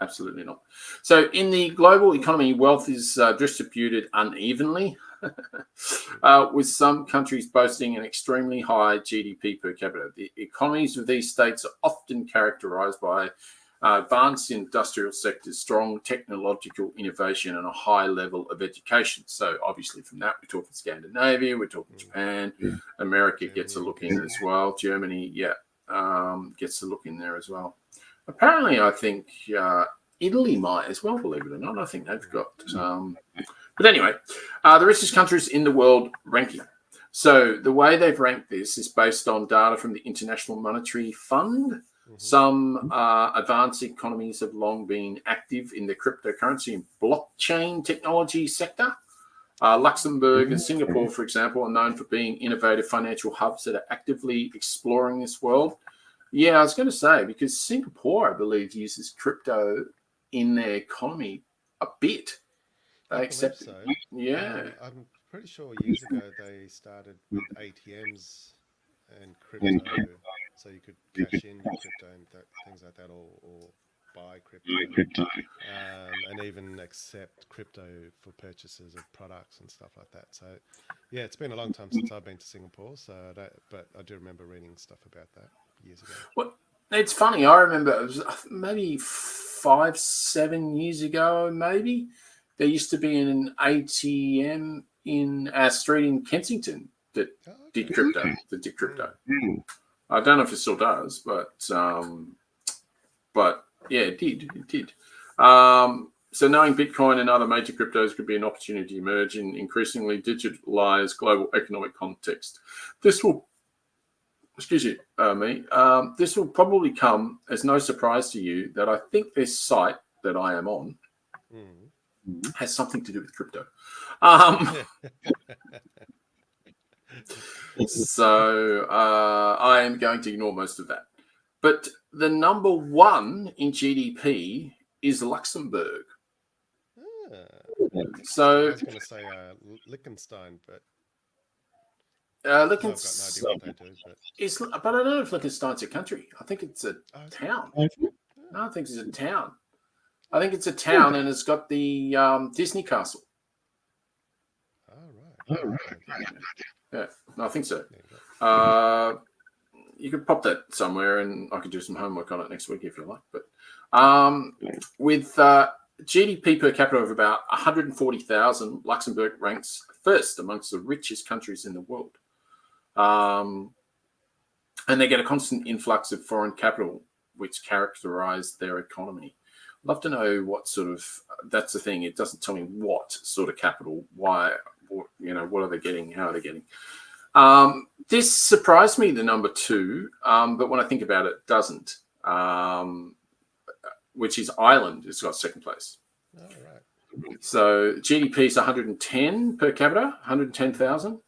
[SPEAKER 4] absolutely not. So in the global economy, wealth is distributed unevenly, with some countries boasting an extremely high GDP per capita. The economies of these states are often characterized by advanced industrial sectors, strong technological innovation, and a high level of education. So obviously from that, we're talking Scandinavia, we're talking Japan, America gets a look in as well. Germany, gets a look in there as well. Apparently, I think Italy might as well, believe it or not. I think they've got... but anyway, the richest countries in the world ranking. So the way they've ranked this is based on data from the International Monetary Fund. Some advanced economies have long been active in the cryptocurrency and blockchain technology sector. Luxembourg and Singapore, for example, are known for being innovative financial hubs that are actively exploring this world. Yeah, I was going to say, because Singapore, I believe, uses crypto in their economy a bit. They accept it. Yeah.
[SPEAKER 5] I'm pretty sure years ago they started with ATMs and crypto, so you could cash in your crypto and things like that, or buy crypto, and even accept crypto for purchases of products and stuff like that. So, yeah, it's been a long time since I've been to Singapore, but I do remember reading stuff about that years ago.
[SPEAKER 4] Well, it's funny. I remember it was maybe 5-7 years ago, maybe. There used to be an ATM in our street in Kensington that did crypto. I don't know if it still does, but yeah, it did. So knowing Bitcoin and other major cryptos could be an opportunity to emerge in increasingly digitalized global economic context. This will, this will probably come as no surprise to you that I think this site that I am on has something to do with crypto. So I am going to ignore most of that. But the number one in GDP is Luxembourg. So
[SPEAKER 5] I was going to say Liechtenstein, but
[SPEAKER 4] Liechtenstein,
[SPEAKER 5] I've got no idea what they do.
[SPEAKER 4] but I don't know if Liechtenstein's a country. I think it's a town. No, I think it's a town. I think it's a town, and it's got the Disney castle.
[SPEAKER 5] Oh, right.
[SPEAKER 4] Yeah, no, I think so. You could pop that somewhere, and I could do some homework on it next week if you like. But with GDP per capita of about 140,000, Luxembourg ranks first amongst the richest countries in the world. And they get a constant influx of foreign capital, which characterize their economy. I'd love to know what sort of, that's the thing, it doesn't tell me what sort of capital, why, what are they getting, how are they getting. This surprised me, the number two, but when I think about it, it doesn't, which is Ireland. It's got second place.
[SPEAKER 5] Oh, right.
[SPEAKER 4] So GDP is 110 per capita, 110,000.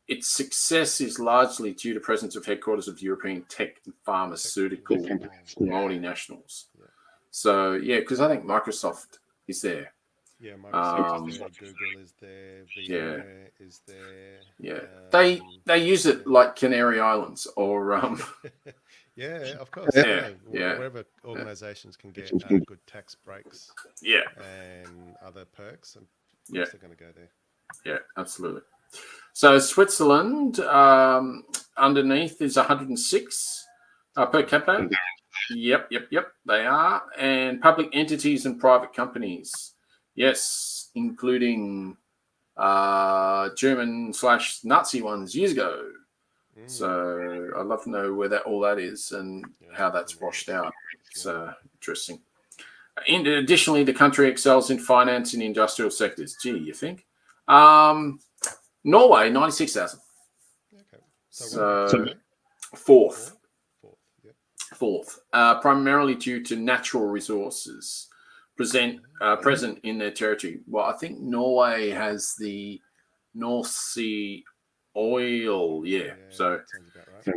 [SPEAKER 4] Its success is largely due to presence of headquarters of European tech and pharmaceutical multinationals.
[SPEAKER 5] Yeah.
[SPEAKER 4] So, yeah, because I think Microsoft is there.
[SPEAKER 5] Yeah, Microsoft is there, Google is there, VMware is there.
[SPEAKER 4] Yeah, they use it like Canary Islands or
[SPEAKER 5] yeah, of course.
[SPEAKER 4] Yeah.
[SPEAKER 5] Wherever organizations can get good tax breaks.
[SPEAKER 4] Yeah.
[SPEAKER 5] And other perks, and
[SPEAKER 4] yeah,
[SPEAKER 5] they're going to go there.
[SPEAKER 4] Yeah, absolutely. So Switzerland underneath is 106 per capita. Yep, they are. And public entities and private companies. Yes, including German/Nazi ones years ago. So I'd love to know where all that is and how that's washed out. It's interesting. Additionally, the country excels in finance and industrial sectors. Gee, you think? Norway, 96,000.
[SPEAKER 5] Okay.
[SPEAKER 4] So fourth.
[SPEAKER 5] Yeah.
[SPEAKER 4] Primarily due to natural resources. present present in their territory. Well, I think Norway has the North Sea oil. Yeah. So
[SPEAKER 5] sounds about right.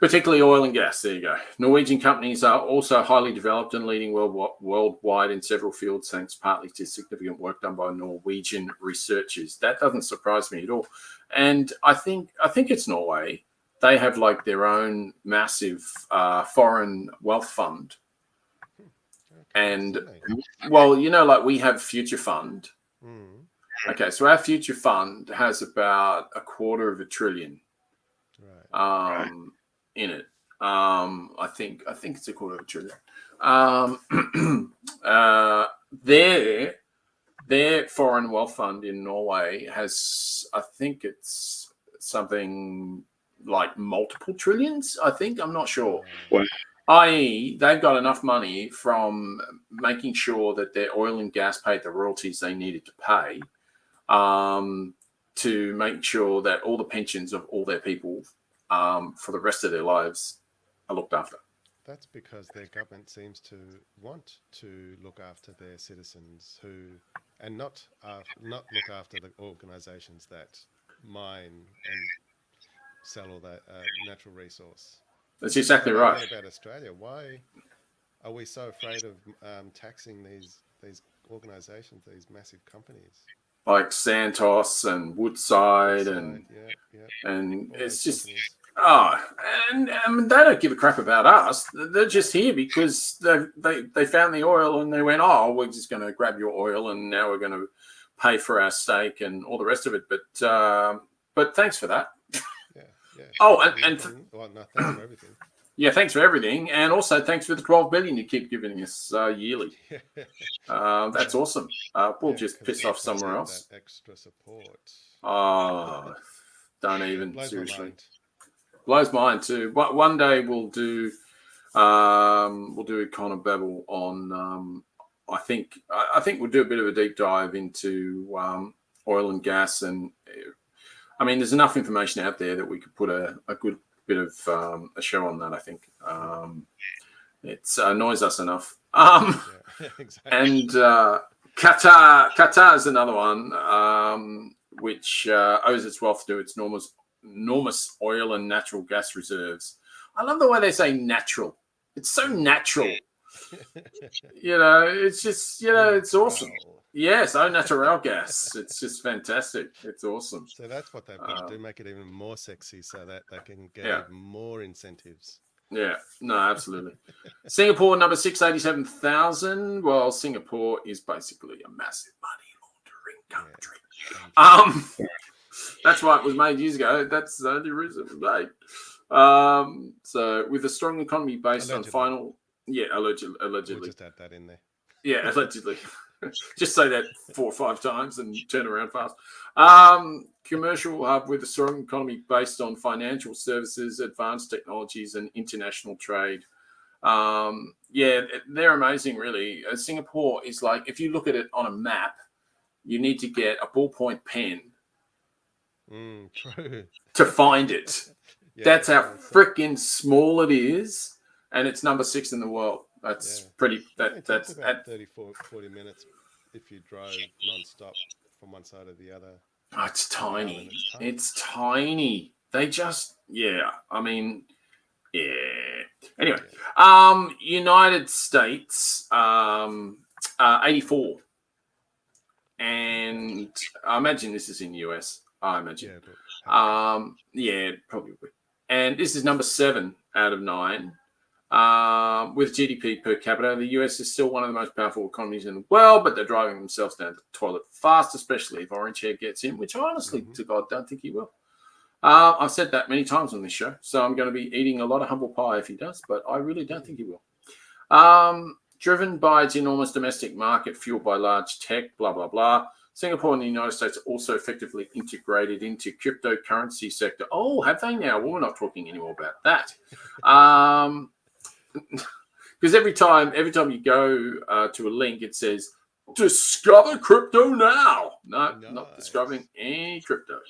[SPEAKER 4] particularly oil and gas. There you go. Norwegian companies are also highly developed and leading worldwide in several fields, thanks partly to significant work done by Norwegian researchers. That doesn't surprise me at all. And I think it's Norway. They have like their own massive foreign wealth fund. And well, you know, like we have Future Fund. Okay, so our Future Fund has about $250 billion.
[SPEAKER 5] Right.
[SPEAKER 4] In it. I think it's $250 billion. Their foreign wealth fund in Norway has, I think it's something like multiple trillions. I think, I'm not sure.
[SPEAKER 1] Wow.
[SPEAKER 4] I.e., they've got enough money from making sure that their oil and gas paid the royalties they needed to pay, to make sure that all the pensions of all their people for the rest of their lives are looked after.
[SPEAKER 5] That's because their government seems to want to look after their citizens and not look after the organisations that mine and sell all that natural resource.
[SPEAKER 4] That's exactly right.
[SPEAKER 5] About Australia, why are we so afraid of taxing these organisations, these massive companies?
[SPEAKER 4] Like Santos and Woodside and it's just and they don't give a crap about us. They're just here because they found the oil and they went, oh, we're just going to grab your oil and now we're going to pay for our stake and all the rest of it. But thanks for that.
[SPEAKER 5] Yeah.
[SPEAKER 4] Oh,
[SPEAKER 5] thanks for everything.
[SPEAKER 4] Yeah, thanks for everything, and also thanks for the $12 billion you keep giving us yearly. That's awesome. We'll just piss off somewhere else.
[SPEAKER 5] That extra support.
[SPEAKER 4] Oh, don't even, seriously.
[SPEAKER 5] Blows
[SPEAKER 4] Blows mine too. But one day we'll do Econobabble on. I think we'll do a bit of a deep dive into oil and gas, and I mean, there's enough information out there that we could put a good bit of a show on that. I think it annoys us enough.
[SPEAKER 5] Exactly.
[SPEAKER 4] And Qatar is another one which owes its wealth to its enormous oil and natural gas reserves. I love the way they say natural. It's so natural. You know, it's just, you know, it's awesome. Yes, au natural gas. It's just fantastic. It's awesome.
[SPEAKER 5] So that's what they've got to do, make it even more sexy so that they can get even more incentives.
[SPEAKER 4] Yeah, no, absolutely. Singapore, number 687,000. Well, Singapore is basically a massive money laundering country. That's why it was made years ago. That's the only reason it was made. So with a strong economy based on final... Yeah, allegedly.
[SPEAKER 5] We'll just add that in there.
[SPEAKER 4] Yeah, allegedly. Just say that 4 or 5 times and turn around fast. Commercial hub with a strong economy based on financial services, advanced technologies, and international trade. Yeah, they're amazing, really. Singapore is like, if you look at it on a map, you need to get a ballpoint pen
[SPEAKER 5] true.
[SPEAKER 4] to find it. That's how freaking small it is, and it's number 6 in the world. That's pretty. That's
[SPEAKER 5] about 40 minutes if you drove non-stop from one side to the other.
[SPEAKER 4] Oh, it's tiny. It's tiny. They just, I mean, Anyway, United States, 84, and I imagine this is in the US. I imagine. Probably. And this is number 7 out of 9. With GDP per capita, the US is still one of the most powerful economies in the world, but they're driving themselves down the toilet fast, especially if Orange Hair gets in, which I honestly, to God, don't think he will. I've said that many times on this show, so I'm going to be eating a lot of humble pie if he does, but I really don't think he will. Driven by its enormous domestic market, fueled by large tech, blah, blah, blah. Singapore and the United States are also effectively integrated into cryptocurrency sector. Oh, have they now? Well, we're not talking anymore about that. Because every time you go to a link, it says, discover crypto now. No, not discovering any crypto.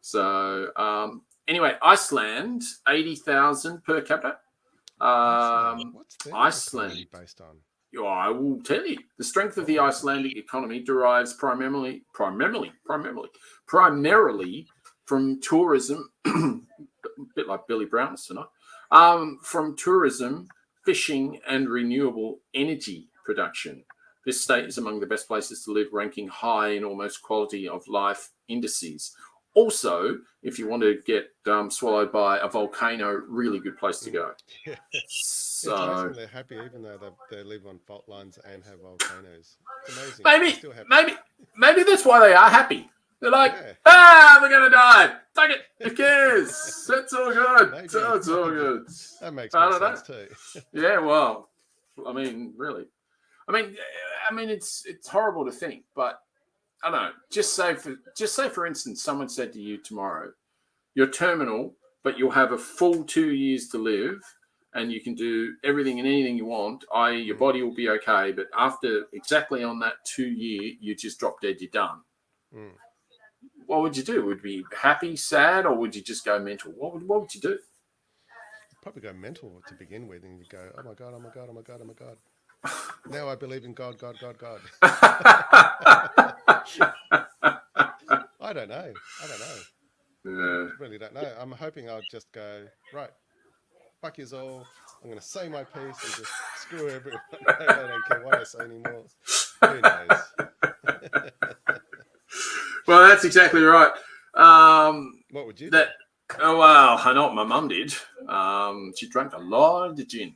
[SPEAKER 4] So anyway, Iceland, 80,000 per capita.
[SPEAKER 5] What's their
[SPEAKER 4] Iceland
[SPEAKER 5] based on?
[SPEAKER 4] I will tell you. The strength of the Icelandic economy derives primarily from tourism, a bit like Billy Brown's tonight, from tourism, fishing, and renewable energy production. This state is among the best places to live, ranking high in almost quality of life indices. Also, if you want to get swallowed by a volcano, really good place to go.
[SPEAKER 5] Yeah.
[SPEAKER 4] So
[SPEAKER 5] It's amazing they're happy, even though they live on fault lines and have volcanoes. It's amazing.
[SPEAKER 4] maybe,
[SPEAKER 5] They're still happy.
[SPEAKER 4] maybe that's why they are happy. They're like, we're gonna die. Take it. Who cares? It's all good.
[SPEAKER 5] Maybe.
[SPEAKER 4] It's all good.
[SPEAKER 5] That makes
[SPEAKER 4] I
[SPEAKER 5] more
[SPEAKER 4] don't
[SPEAKER 5] sense too.
[SPEAKER 4] Yeah, well, I mean, really. I mean, it's horrible to think, but I don't know. Just say for instance, someone said to you tomorrow, you're terminal, but you'll have a full 2 years to live, and you can do everything and anything you want. I.e., your body will be okay, but after exactly on that 2 year, you just drop dead. You're done.
[SPEAKER 5] Mm.
[SPEAKER 4] What would you do? Would you be happy, sad, or would you just go mental? What would you do?
[SPEAKER 5] You'd probably go mental to begin with, and you go, oh my God, oh my God, oh my God, oh my God. Now I believe in God, God, God, God. I don't know.
[SPEAKER 4] Yeah.
[SPEAKER 5] I really don't know. I'm hoping I'll just go, right, fuck yous all. I'm going to say my piece and just screw everyone. I don't care what I say anymore. Who knows?
[SPEAKER 4] Well, that's exactly right.
[SPEAKER 5] What would you do?
[SPEAKER 4] Oh, well, I know what my mum did. She drank a lot of gin.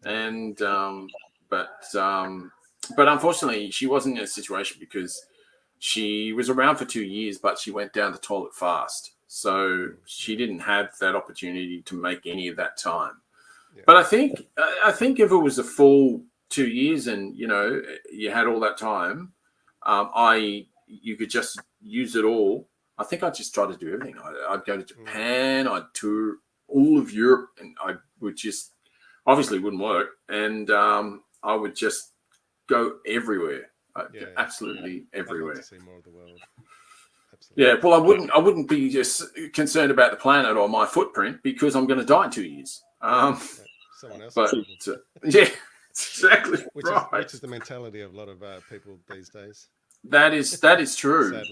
[SPEAKER 4] And but unfortunately, she wasn't in a situation because she was around for 2 years, but she went down the toilet fast. So she didn't have that opportunity to make any of that time. Yeah. But I think if it was a full 2 years and, you know, you had all that time, you could just use it all. I think I'd just try to do everything. I'd go to Japan, I'd tour all of Europe, and I would just, obviously it wouldn't work, and I would just go everywhere. Absolutely everywhere.
[SPEAKER 5] I'd like to see more of the world. Absolutely.
[SPEAKER 4] Yeah, well, I wouldn't be just concerned about the planet or my footprint because I'm going to die in 2 years.
[SPEAKER 5] Someone else.
[SPEAKER 4] But yeah, exactly.
[SPEAKER 5] Which is the mentality of a lot of people these days.
[SPEAKER 4] That is true. Sadly.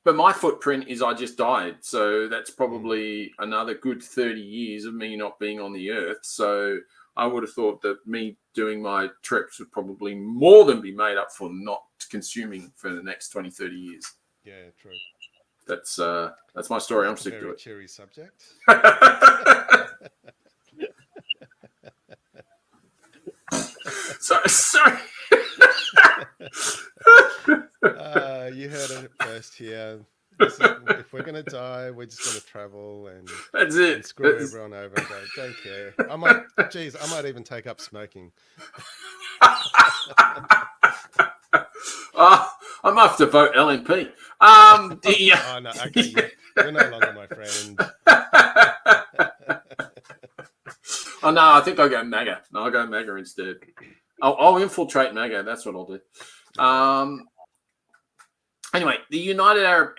[SPEAKER 4] But my footprint is I just died, so that's probably another good 30 years of me not being on the earth. So I would have thought that me doing my trips would probably more than be made up for not consuming for the next 20, 30 years.
[SPEAKER 5] Yeah, true.
[SPEAKER 4] That's my story. I'm sick to it.
[SPEAKER 5] Cheery subject.
[SPEAKER 4] Sorry.
[SPEAKER 5] You heard it first here. If we're going to die, we're just going to travel and
[SPEAKER 4] that's it.
[SPEAKER 5] And screw everyone over and go, don't care. I might even take up smoking.
[SPEAKER 4] I might have to vote LNP. Yeah.
[SPEAKER 5] Oh, no, okay, you're no longer my friend.
[SPEAKER 4] Oh, no, I think I'll go MAGA. No, I'll go MAGA instead. I'll infiltrate MAGA. That's what I'll do. Anyway, the United Arab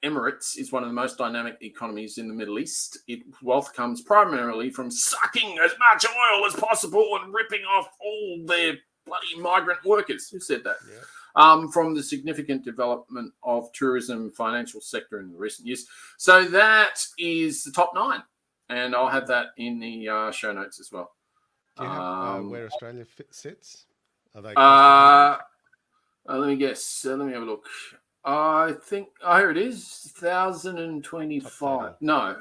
[SPEAKER 4] Emirates is one of the most dynamic economies in the Middle East. Its wealth comes primarily from sucking as much oil as possible and ripping off all their bloody migrant workers. Who said that? Yeah. From the significant development of tourism financial sector in recent years. So that is the top 9. And I'll have that in the show notes as well.
[SPEAKER 5] Do you have where Australia sits? Are they
[SPEAKER 4] let me guess. Let me have a look. I think here it is. 1025. No.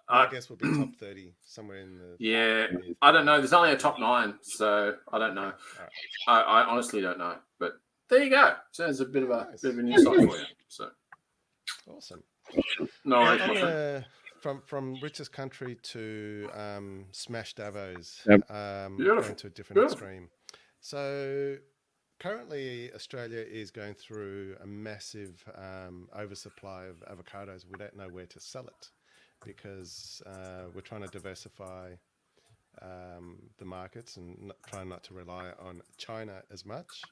[SPEAKER 5] I guess we'll be top 30 somewhere in the.
[SPEAKER 4] Yeah, I don't know. There's only a top 9, so I don't know. Right. I honestly don't know, but there you go. So there's a bit of a new site for you. So
[SPEAKER 5] awesome.
[SPEAKER 4] No,
[SPEAKER 5] from richest country to smash Davos,
[SPEAKER 4] going
[SPEAKER 5] to a different extreme. So currently Australia is going through a massive oversupply of avocados. We don't know where to sell it because we're trying to diversify the markets and try not to rely on China as much.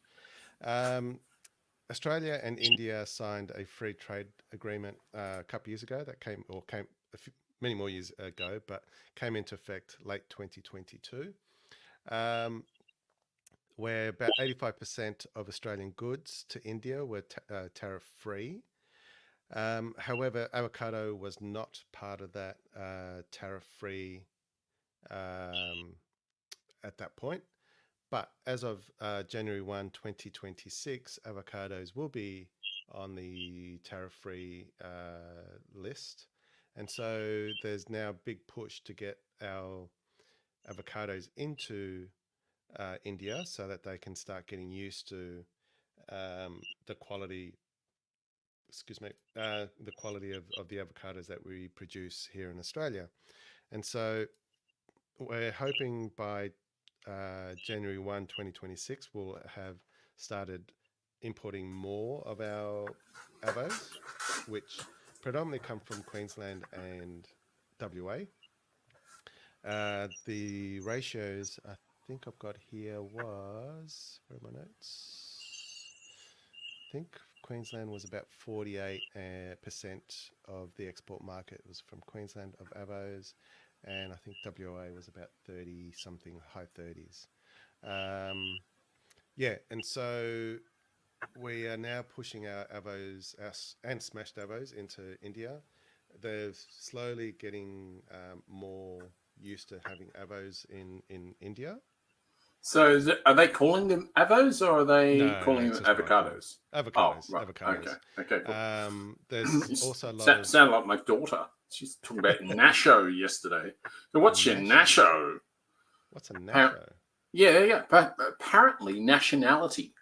[SPEAKER 5] Australia and India signed a free trade agreement a couple of years ago that came many more years ago, but came into effect late 2022. where about 85% of Australian goods to India were tariff-free. However, avocado was not part of that tariff-free at that point. But as of January 1, 2026, avocados will be on the tariff-free list. And so there's now a big push to get our avocados into India so that they can start getting used to the quality, the quality of the avocados that we produce here in Australia. And so we're hoping by January 1, 2026, we'll have started importing more of our avos, which predominantly come from Queensland and WA. The ratios I think I've got here was, where are my notes? I think Queensland was about 48% of the export market was from Queensland of avos, and I think WA was about 30 something, high 30s. And so we are now pushing our avos and smashed avos into India. They're slowly getting more used to having avos in India.
[SPEAKER 4] So are they calling them avos, or are they calling them avocados?
[SPEAKER 5] Avocados.
[SPEAKER 4] Oh, right.
[SPEAKER 5] Avocados.
[SPEAKER 4] Okay, cool.
[SPEAKER 5] There's also a lot
[SPEAKER 4] Sound like my daughter. She's talking about nasho yesterday. So what's your nasho?
[SPEAKER 5] What's a nasho?
[SPEAKER 4] Yeah. But apparently nationality.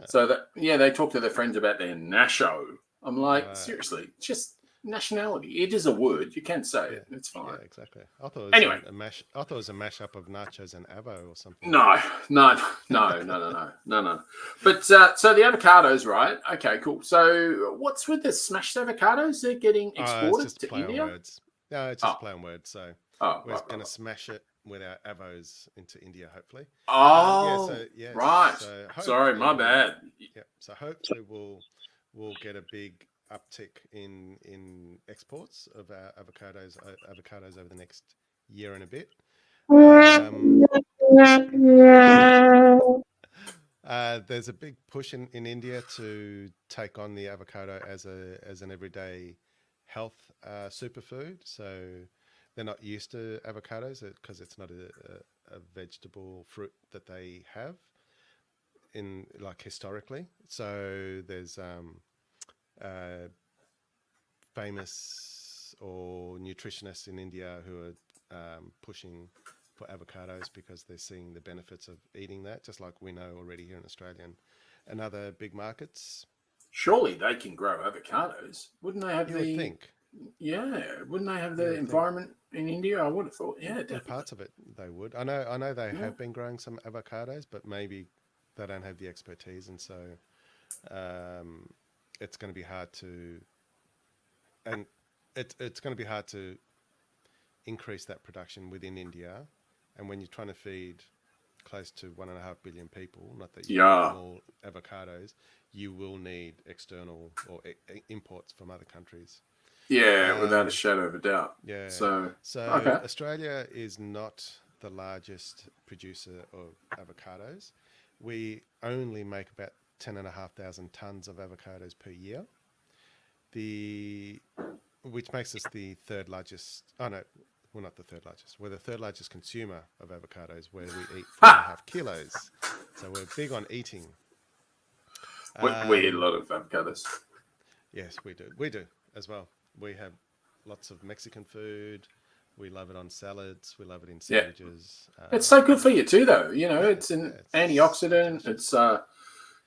[SPEAKER 4] So that they talk to their friends about their nasho. I'm like, seriously, just nationality. It is a word. You can say it. It's fine.
[SPEAKER 5] Yeah, exactly. I thought it was
[SPEAKER 4] anyway,
[SPEAKER 5] I thought it was a mashup of nachos and avo or something.
[SPEAKER 4] No. But so the avocados, right? Okay, cool. So what's with the smashed avocados? They're getting exported to India?
[SPEAKER 5] Words. No, it's just play on words. So we're going to smash it with our avos into India, hopefully.
[SPEAKER 4] Right.
[SPEAKER 5] So
[SPEAKER 4] sorry, my bad.
[SPEAKER 5] Yeah. So hopefully we'll get a big uptick in exports of our avocados over the next year and a bit. There's a big push in India to take on the avocado as an everyday health superfood. So they're not used to avocados because it's not a vegetable fruit that they have in historically. So there's famous or nutritionists in India who are pushing for avocados because they're seeing the benefits of eating that, just like we know already here in Australia and other big markets.
[SPEAKER 4] Surely they can grow avocados. Wouldn't they have
[SPEAKER 5] would think.
[SPEAKER 4] Yeah, wouldn't they have the environment in India? I would have thought. Yeah, definitely.
[SPEAKER 5] Parts of it they would. I know they have been growing some avocados, but maybe they don't have the expertise, and so it's going to be hard to. And it's going to be hard to increase that production within India. And when you're trying to feed close to 1.5 billion people, not that you need more avocados, you will need external or imports from other countries.
[SPEAKER 4] Yeah, without a shadow of a doubt.
[SPEAKER 5] Yeah.
[SPEAKER 4] So
[SPEAKER 5] Australia is not the largest producer of avocados. We only make about 10,500 tons of avocados per year. Which makes us the third largest. Oh no, we're not the third largest. We're the third largest consumer of avocados, where we eat 4.5 kilos. So we're big on eating.
[SPEAKER 4] We eat a lot of avocados.
[SPEAKER 5] Yes, we do. We do as well. We have lots of Mexican food. We love it on salads. We love it in sandwiches.
[SPEAKER 4] It's so good for you too, though. You know, it's an antioxidant. It's a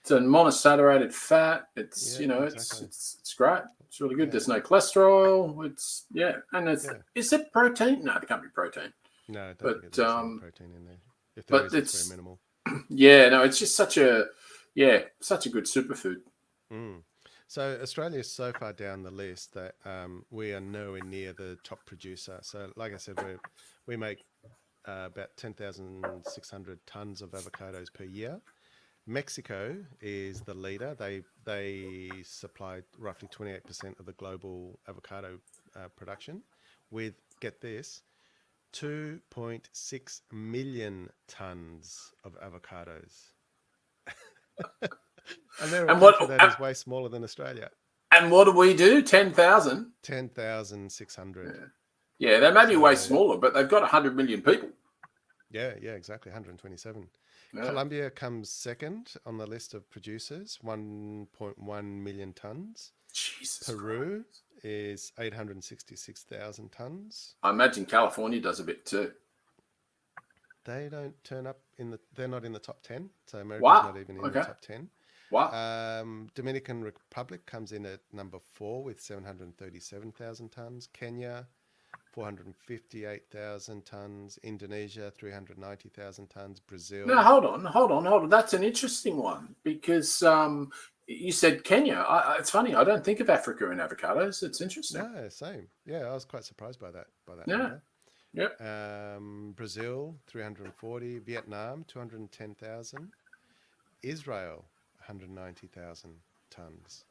[SPEAKER 4] monosaturated fat. It's it's great. It's really good. Yeah. There's no cholesterol. It's Is it protein? No, it can't be protein.
[SPEAKER 5] No, don't think there's protein in there. If there is, it's very minimal.
[SPEAKER 4] Yeah, no, it's just such a good superfood.
[SPEAKER 5] So Australia is so far down the list that we are nowhere near the top producer. So, like I said, we make about 10,600 tons of avocados per year. Mexico is the leader. They supply roughly 28% of the global avocado production. With, get this, 2.6 million tons of avocados. And they're a country that is way smaller than Australia.
[SPEAKER 4] And what do we do? 10,000?
[SPEAKER 5] 10,600.
[SPEAKER 4] Yeah, they may be way smaller, but they've got 100 million people.
[SPEAKER 5] Yeah, exactly. 127.
[SPEAKER 4] Yeah.
[SPEAKER 5] Colombia comes second on the list of producers, 1.1 million tons.
[SPEAKER 4] Jesus
[SPEAKER 5] Peru
[SPEAKER 4] Christ.
[SPEAKER 5] is 866,000 tons.
[SPEAKER 4] I imagine California does a bit too.
[SPEAKER 5] They don't turn up they're not in the top 10. So America's not even in the top 10.
[SPEAKER 4] Wow.
[SPEAKER 5] Dominican Republic comes in at number 4 with 737,000 tons. Kenya, 458,000 tons. Indonesia, 390,000 tons. Brazil.
[SPEAKER 4] Now, hold on. That's an interesting one because you said Kenya. It's funny. I don't think of Africa in avocados. It's interesting.
[SPEAKER 5] No, same. Yeah, I was quite surprised by that.
[SPEAKER 4] Yeah.
[SPEAKER 5] Number.
[SPEAKER 4] Yep.
[SPEAKER 5] Brazil, 340. Vietnam, 210,000. Israel, 190,000 tons.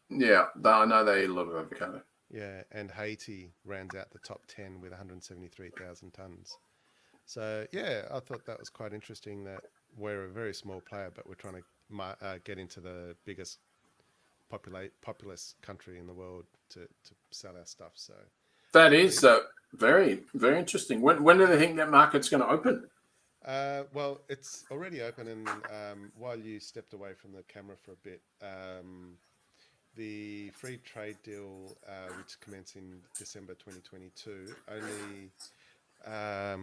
[SPEAKER 4] Yeah, I know they eat a lot of avocado.
[SPEAKER 5] Yeah, and Haiti rounds out the top 10 with 173,000 tons. So, yeah, I thought that was quite interesting that we're a very small player, but we're trying to get into the biggest populous country in the world to sell our stuff. So
[SPEAKER 4] that is very, very interesting. When do they think that market's going to open?
[SPEAKER 5] Well, it's already open, and while you stepped away from the camera for a bit, the free trade deal, which commenced in December 2022, only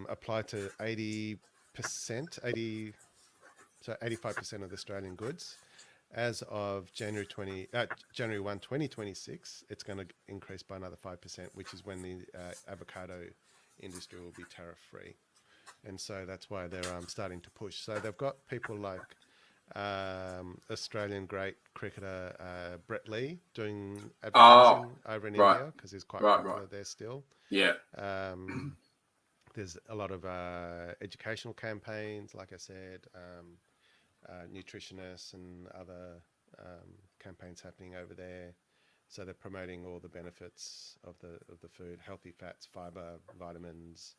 [SPEAKER 5] applied to 85% of the Australian goods. As of January 1, 2026, it's going to increase by another 5%, which is when the avocado industry will be tariff-free. And so that's why they're starting to push. So they've got people like Australian great cricketer Brett Lee doing advertising over in India because he's quite popular there still.
[SPEAKER 4] Yeah.
[SPEAKER 5] There's a lot of educational campaigns, like I said, nutritionists and other campaigns happening over there. So they're promoting all the benefits of the food, healthy fats, fiber, vitamins,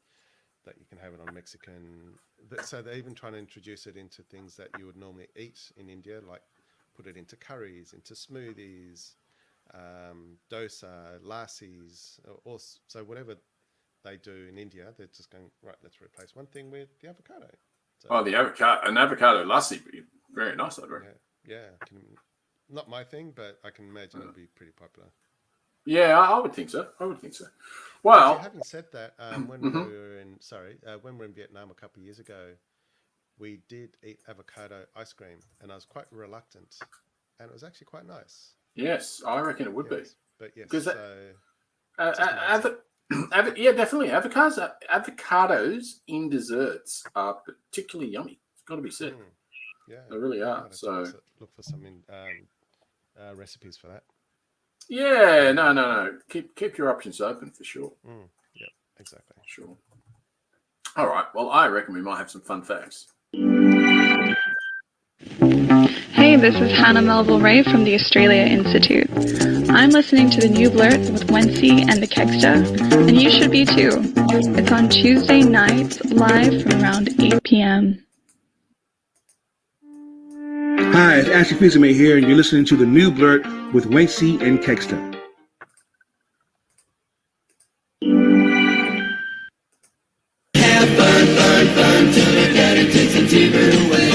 [SPEAKER 5] that you can have it on Mexican. So they're even trying to introduce it into things that you would normally eat in India, like put it into curries, into smoothies, dosa, lassis, so whatever they do in India, they're just going, right, let's replace one thing with the avocado. So,
[SPEAKER 4] the avocado, an avocado lassi would be very nice, I'd reckon.
[SPEAKER 5] Yeah. Not my thing, but I can imagine it'll be pretty popular.
[SPEAKER 4] Yeah, I would think so. Well,
[SPEAKER 5] actually, having said that, when we were in Vietnam a couple of years ago, we did eat avocado ice cream, and I was quite reluctant, and it was actually quite nice.
[SPEAKER 4] Yes, I reckon it would be.
[SPEAKER 5] But yes,
[SPEAKER 4] because yeah, definitely avocados in desserts are particularly yummy. It's got to be said.
[SPEAKER 5] Yeah,
[SPEAKER 4] they really are. So
[SPEAKER 5] look for some recipes for that.
[SPEAKER 4] Yeah, no. Keep your options open for sure.
[SPEAKER 5] Yeah, exactly.
[SPEAKER 4] Sure. All right. Well, I reckon we might have some fun facts.
[SPEAKER 9] Hey, this is Hannah Melville-Ray from the Australia Institute. I'm listening to the new Blurt with Wencee and the Kegsta, and you should be too. It's on Tuesday nights, live from around 8 p.m.
[SPEAKER 10] Hi, it's Ashley Fizame here, and you're listening to the new Blurt with Wencee and Kegsta.
[SPEAKER 2] Have fun till your daddy takes some TV away.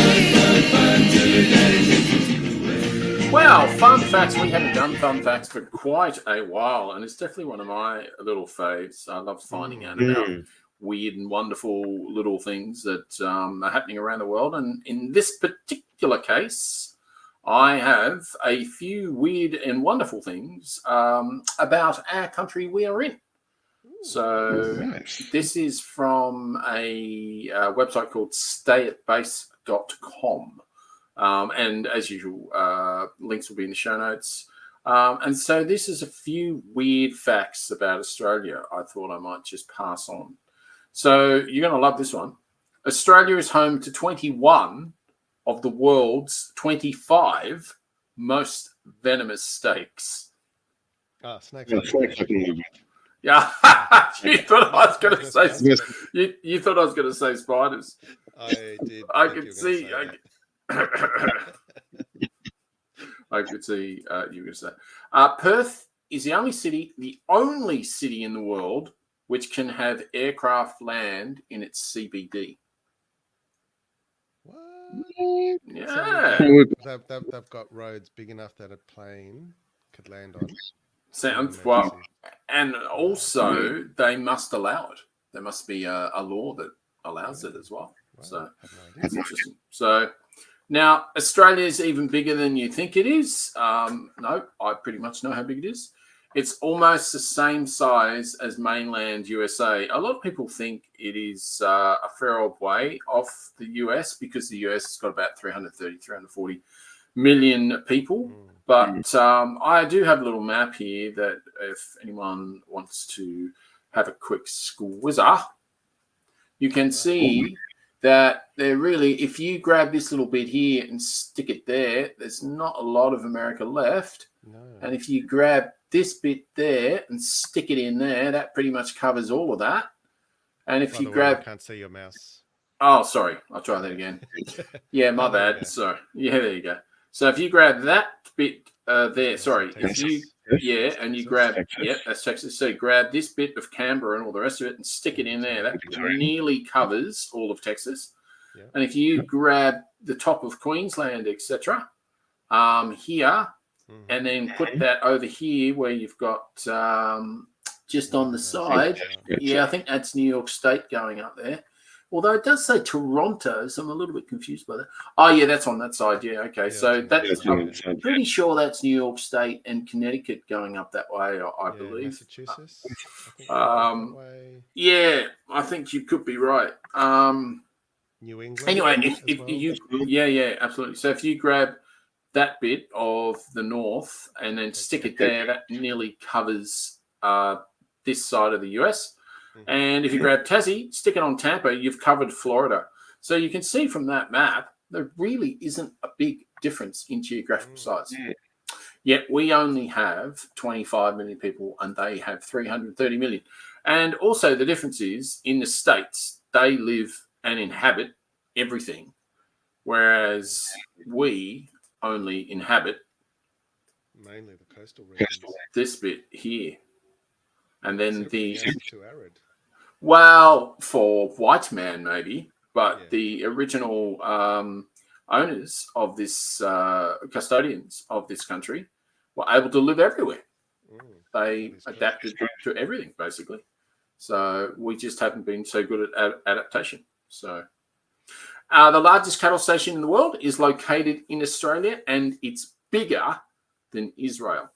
[SPEAKER 2] Fun till your daddy takes some TV away.
[SPEAKER 4] Well, fun facts. We haven't done fun facts for quite a while, and it's definitely one of my little faves. I love finding out about weird and wonderful little things that are happening around the world. And in this particular case, I have a few weird and wonderful things about our country we are in. So this is from a website called stayatbase.com. And as usual, links will be in the show notes. And so this is a few weird facts about Australia I thought I might just pass on. So you're going to love this one. Australia is home to 21 of the world's 25 most venomous snakes.
[SPEAKER 5] Snakes.
[SPEAKER 4] Yeah, you thought I was going to say
[SPEAKER 1] Yes.
[SPEAKER 4] you thought I was going to say spiders.
[SPEAKER 5] I did.
[SPEAKER 4] I
[SPEAKER 5] think
[SPEAKER 4] could
[SPEAKER 5] you were gonna
[SPEAKER 4] see.
[SPEAKER 5] say
[SPEAKER 4] I could see you were going to say. Perth is the only city in the world which can have aircraft land in its CBD.
[SPEAKER 5] What?
[SPEAKER 4] Yeah.
[SPEAKER 5] So they've got roads big enough that a plane could land on.
[SPEAKER 4] Sounds well, and also they must allow it. There must be a law that allows it as well.
[SPEAKER 5] Wow,
[SPEAKER 4] So
[SPEAKER 5] I have no idea.
[SPEAKER 4] that's interesting. So now Australia is even bigger than you think it is. No, I pretty much know how big it is. It's almost the same size as mainland USA. A lot of people think it is a fair old way off the US because the US has got about 330, 340 million people. But I do have a little map here that if anyone wants to have a quick squizzer, you can see that they're really, if you grab this little bit here and stick it there, there's not a lot of America left.
[SPEAKER 5] No.
[SPEAKER 4] And if you grab this bit there and stick it in there, that pretty much covers all of that. And if
[SPEAKER 5] By
[SPEAKER 4] you
[SPEAKER 5] the way,
[SPEAKER 4] grab...
[SPEAKER 5] I can't see your mouse.
[SPEAKER 4] Oh, sorry. I'll try that again. Yeah, my bad. Sorry. Yeah, there you go. So if you grab that bit there, sorry, if you, yeah, and you grab, yeah, that's Texas. So grab this bit of Canberra and all the rest of it and stick it in there. That nearly covers all of Texas.
[SPEAKER 5] Yeah.
[SPEAKER 4] And if you grab the top of Queensland, etc., here, and then put that over here where you've got just on the side, yeah, I think that's New York State going up there. Although it does say Toronto, so I'm a little bit confused by that. Oh, yeah, that's on that side. Yeah, okay. So that's, I'm pretty sure that's New York State and Connecticut going up that way, I believe.
[SPEAKER 5] Massachusetts, I think that way.
[SPEAKER 4] Yeah, I think you could be right.
[SPEAKER 5] New England.
[SPEAKER 4] Anyway, if you, yeah, absolutely. So if you grab that bit of the north and then stick it there, that nearly covers this side of the US. And if you grab Tassie, stick it on Tampa, you've covered Florida. So you can see from that map, there really isn't a big difference in geographical size. Yet we only have 25 million people and they have 330 million. And also the difference is in the States, they live and inhabit everything, whereas we only inhabit
[SPEAKER 5] mainly the coastal regions.
[SPEAKER 4] This bit here. And then
[SPEAKER 5] too arid.
[SPEAKER 4] Well, for white man maybe, but the original owners of this, custodians of this country, were able to live everywhere. They adapted to everything basically. So we just haven't been so good at adaptation. So the largest cattle station in the world is located in Australia, and it's bigger than Israel.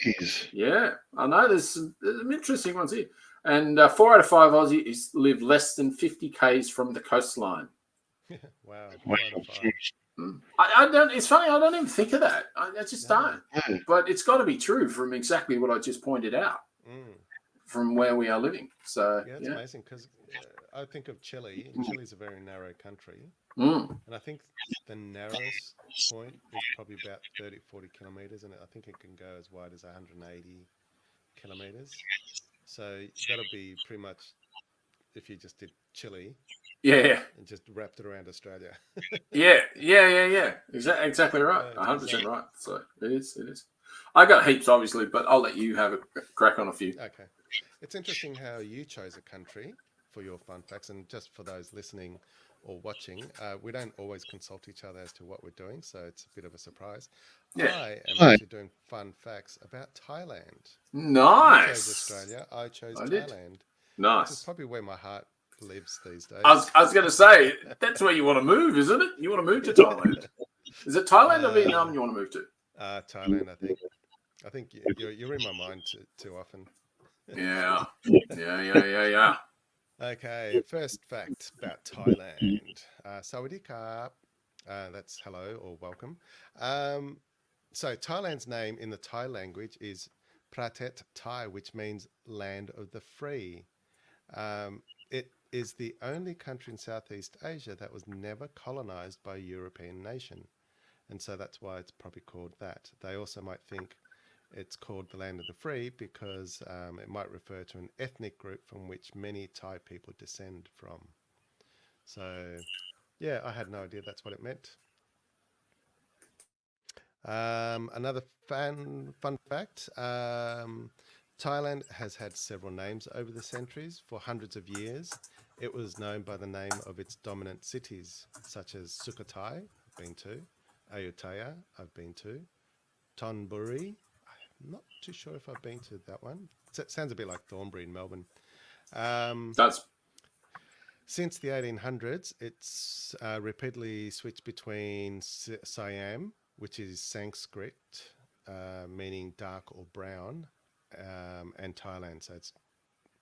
[SPEAKER 1] Jeez.
[SPEAKER 4] Yeah, I know there's some interesting ones here. And 4 out of 5 Aussies live less than 50 k's from the coastline.
[SPEAKER 5] Wow.
[SPEAKER 4] I don't. It's funny. I don't even think of that. I just don't. But it's got to be true from exactly what I just pointed out. From where we are living. So
[SPEAKER 5] yeah, it's amazing because I think of Chile. And Chile's a very narrow country, and I think the narrowest point is probably about 30, 40 kilometers, and I think it can go as wide as 180 kilometers. So that'll be pretty much if you just did Chile,
[SPEAKER 4] and
[SPEAKER 5] just wrapped it around Australia.
[SPEAKER 4] yeah. Exactly right. 100% right. So it is. I got heaps, obviously, but I'll let you have a crack on a few.
[SPEAKER 5] Okay. It's interesting how you chose a country for your fun facts, and just for those listening or watching, we don't always consult each other as to what we're doing, so it's a bit of a surprise. I am actually doing fun facts about Thailand.
[SPEAKER 4] Nice.
[SPEAKER 5] You chose Australia. I chose Thailand.
[SPEAKER 4] Nice.
[SPEAKER 5] It's probably where my heart lives these days.
[SPEAKER 4] I was going to say, that's where you want to move, isn't it? You want to move to Thailand. Is it Thailand or Vietnam you want to move to?
[SPEAKER 5] Thailand, I think. I think you're in my mind too often.
[SPEAKER 4] Yeah.
[SPEAKER 5] Okay, first fact about Thailand. Sawadee Krap. That's hello or welcome. So Thailand's name in the Thai language is Pratet Thai, which means land of the free. It is the only country in Southeast Asia that was never colonized by a European nation. And so that's why it's probably called that. They also might think it's called the Land of the Free because it might refer to an ethnic group from which many Thai people descend from. So, yeah, I had no idea that's what it meant. Another fun fact, Thailand has had several names over the centuries. For hundreds of years, it was known by the name of its dominant cities, such as Sukhothai, I've been to, Ayutthaya, I've been to, Thonburi, I'm not too sure if I've been to that one. It sounds a bit like Thornbury in Melbourne. Since the 1800s, it's repeatedly switched between Siam, which is Sanskrit, meaning dark or brown, and Thailand. So it's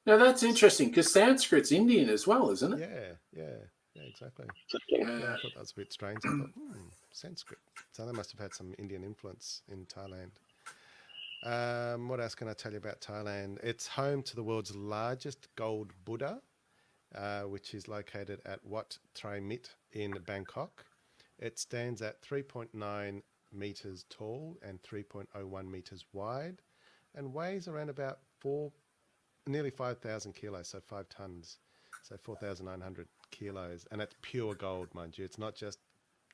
[SPEAKER 4] now that's interesting because Sanskrit's Indian as well, isn't it?
[SPEAKER 5] Yeah, exactly. Yeah, I thought that was a bit strange. I thought, Sanskrit. So they must have had some Indian influence in Thailand. What else can I tell you about Thailand? It's home to the world's largest gold Buddha, which is located at Wat Trai Mit in Bangkok. It stands at 3.9 meters tall and 3.01 meters wide and weighs around about nearly 5,000 kilos, so 5 tons, so 4,900 kilos. And it's pure gold, mind you. It's not just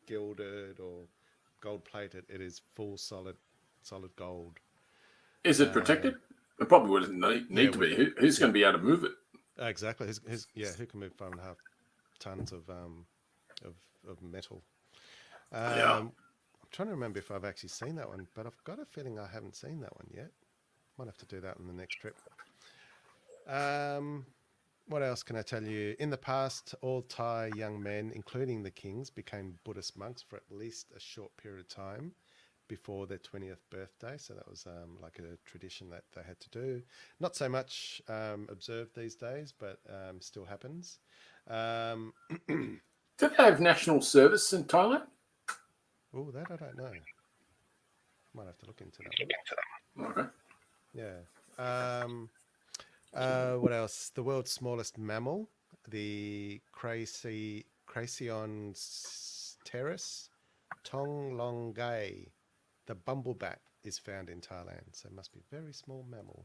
[SPEAKER 5] gilded or gold plated. It is full solid gold.
[SPEAKER 4] Is it protected? It probably wouldn't need to be. Who's going to be able to move it?
[SPEAKER 5] Exactly. Who can move 5.5 tons of metal? I'm trying to remember if I've actually seen that one, but I've got a feeling I haven't seen that one yet. Might have to do that on the next trip. What else can I tell you? In the past, all Thai young men, including the kings, became Buddhist monks for at least a short period of time before their 20th birthday. So that was like a tradition that they had to do. Not so much observed these days, but still happens.
[SPEAKER 4] Do they have national service in Thailand?
[SPEAKER 5] Oh, that I don't know. Might have to look into that one.
[SPEAKER 4] Okay.
[SPEAKER 5] Yeah. What else? The world's smallest mammal, the Crasionteris tonglongai, the bumblebat, is found in Thailand. So it must be a very small mammal.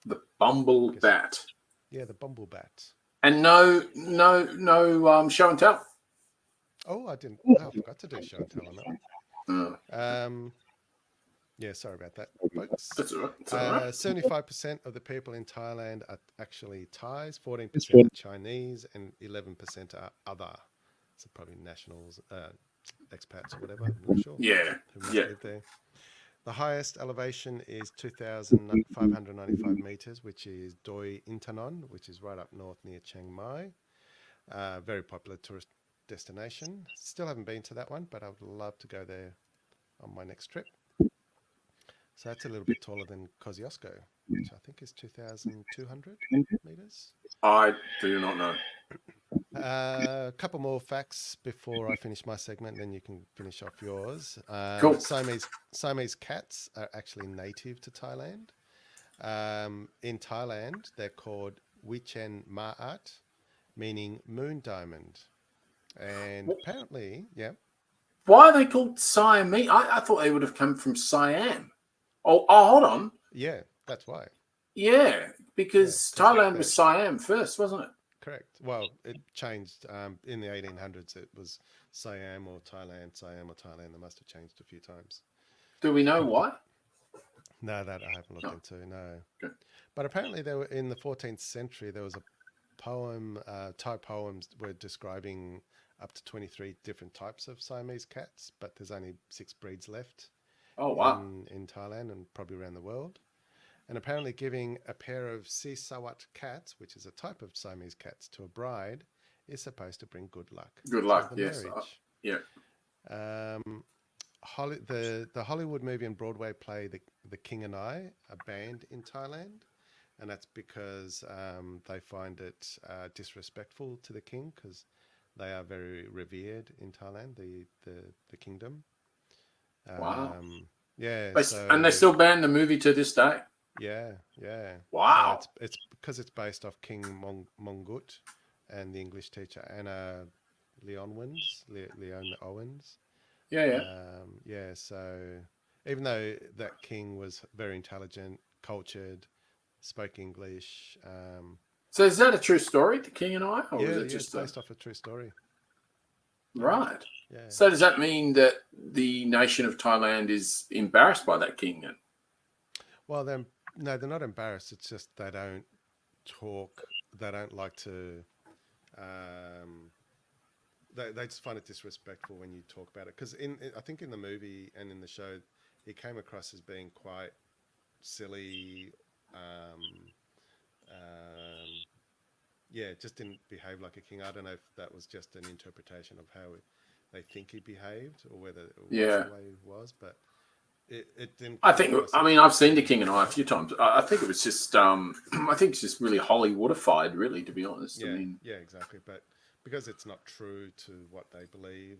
[SPEAKER 4] The bumblebat.
[SPEAKER 5] Yeah, the bumblebat.
[SPEAKER 4] And no show and tell.
[SPEAKER 5] Oh, I forgot to do show and tell on that one. Yeah, sorry about that, folks.
[SPEAKER 4] That's all right.
[SPEAKER 5] 75% of the people in Thailand are actually Thais, 14% are Chinese, and 11% are other. So probably nationals, expats or whatever. I'm not sure.
[SPEAKER 4] Yeah.
[SPEAKER 5] Who must live there. The highest elevation is 2,595 meters, which is Doi Intanon, which is right up north near Chiang Mai. Very popular tourist destination. Still haven't been to that one, but I would love to go there on my next trip. So that's a little bit taller than Kosciuszko, which I think is 2,200 meters.
[SPEAKER 4] I do not know.
[SPEAKER 5] A couple more facts before I finish my segment, then you can finish off yours.
[SPEAKER 4] Cool.
[SPEAKER 5] Siamese cats are actually native to Thailand. In Thailand, they're called Wichen Ma'at, meaning moon diamond. And apparently, yeah.
[SPEAKER 4] Why are they called Siamese? I thought they would have come from Siam. Oh, hold on.
[SPEAKER 5] Yeah, that's why.
[SPEAKER 4] Yeah, because Thailand was Siam first, wasn't it?
[SPEAKER 5] Correct. Well, it changed in the 1800s. It was Siam or Thailand. They must have changed a few times.
[SPEAKER 4] Do we know why?
[SPEAKER 5] No, that I haven't looked into. No.
[SPEAKER 4] Good.
[SPEAKER 5] But apparently, there were in the 14th century. There was a poem. Thai poems were describing up to 23 different types of Siamese cats, but there's only 6 breeds left.
[SPEAKER 4] Oh, wow.
[SPEAKER 5] In Thailand and probably around the world. And apparently giving a pair of Sisawat cats, which is a type of Siamese cats, to a bride is supposed to bring good luck.
[SPEAKER 4] Good luck, yes. Yeah.
[SPEAKER 5] The Hollywood movie and Broadway play The King and I are banned in Thailand. And that's because they find it disrespectful to the king because they are very revered in Thailand, the kingdom.
[SPEAKER 4] Wow.
[SPEAKER 5] Yeah.
[SPEAKER 4] And they still ban the movie to this day?
[SPEAKER 5] Yeah.
[SPEAKER 4] Wow.
[SPEAKER 5] So it's because it's based off King Mongut and the English teacher Anna Leon Owens.
[SPEAKER 4] Yeah.
[SPEAKER 5] So even though that king was very intelligent, cultured, spoke English.
[SPEAKER 4] So is that a true story, The King and I? Or
[SPEAKER 5] Yeah,
[SPEAKER 4] is it
[SPEAKER 5] it's
[SPEAKER 4] just
[SPEAKER 5] based off a true story.
[SPEAKER 4] Right.
[SPEAKER 5] Yeah.
[SPEAKER 4] So does that mean that the nation of Thailand is embarrassed by that king then?
[SPEAKER 5] Well, then, no, they're not embarrassed. It's just they don't talk. They don't like to. They just find it disrespectful when you talk about it. Because I think in the movie and in the show, he came across as being quite silly. Yeah, just didn't behave like a king. I don't know if that was just an interpretation of how they think he behaved, or whether it was the way he was. But it didn't.
[SPEAKER 4] I mean, I've seen The King and I a few times. I think it was just, I think it's just really Hollywoodified, really, to be honest.
[SPEAKER 5] Yeah,
[SPEAKER 4] I mean,
[SPEAKER 5] yeah, exactly. But because it's not true to what they believe,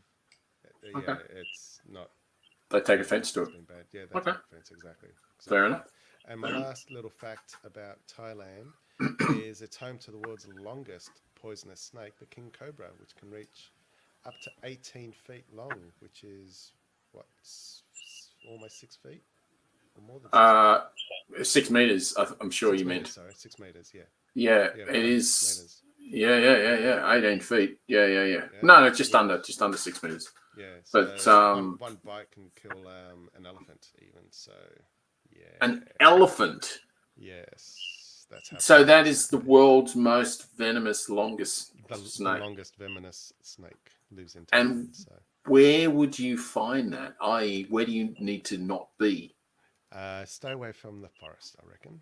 [SPEAKER 4] Okay.
[SPEAKER 5] it's not.
[SPEAKER 4] They take offence to it.
[SPEAKER 5] It's been bad. Yeah, they take offence, exactly.
[SPEAKER 4] Fair enough.
[SPEAKER 5] And my last little fact about Thailand is it's home to the world's longest poisonous snake, the king cobra, which can reach up to 18 feet long, which is almost 6 feet or more than 6 feet.
[SPEAKER 4] 6 meters. I'm sure
[SPEAKER 5] 6
[SPEAKER 4] you
[SPEAKER 5] meters,
[SPEAKER 4] meant.
[SPEAKER 5] sorry, 6 meters. Yeah.
[SPEAKER 4] Yeah, it is. Yeah. 18 feet. Yeah. No, just under 6 meters.
[SPEAKER 5] Yeah.
[SPEAKER 4] But
[SPEAKER 5] one bite can kill an elephant, even. So, yeah.
[SPEAKER 4] An elephant.
[SPEAKER 5] Yes, that's how.
[SPEAKER 4] So that is the world's most venomous, longest snake.
[SPEAKER 5] The longest venomous snake lives in Thailand.
[SPEAKER 4] And where would you find that? I.e., where do you need to not be?
[SPEAKER 5] Stay away from the forest, I reckon.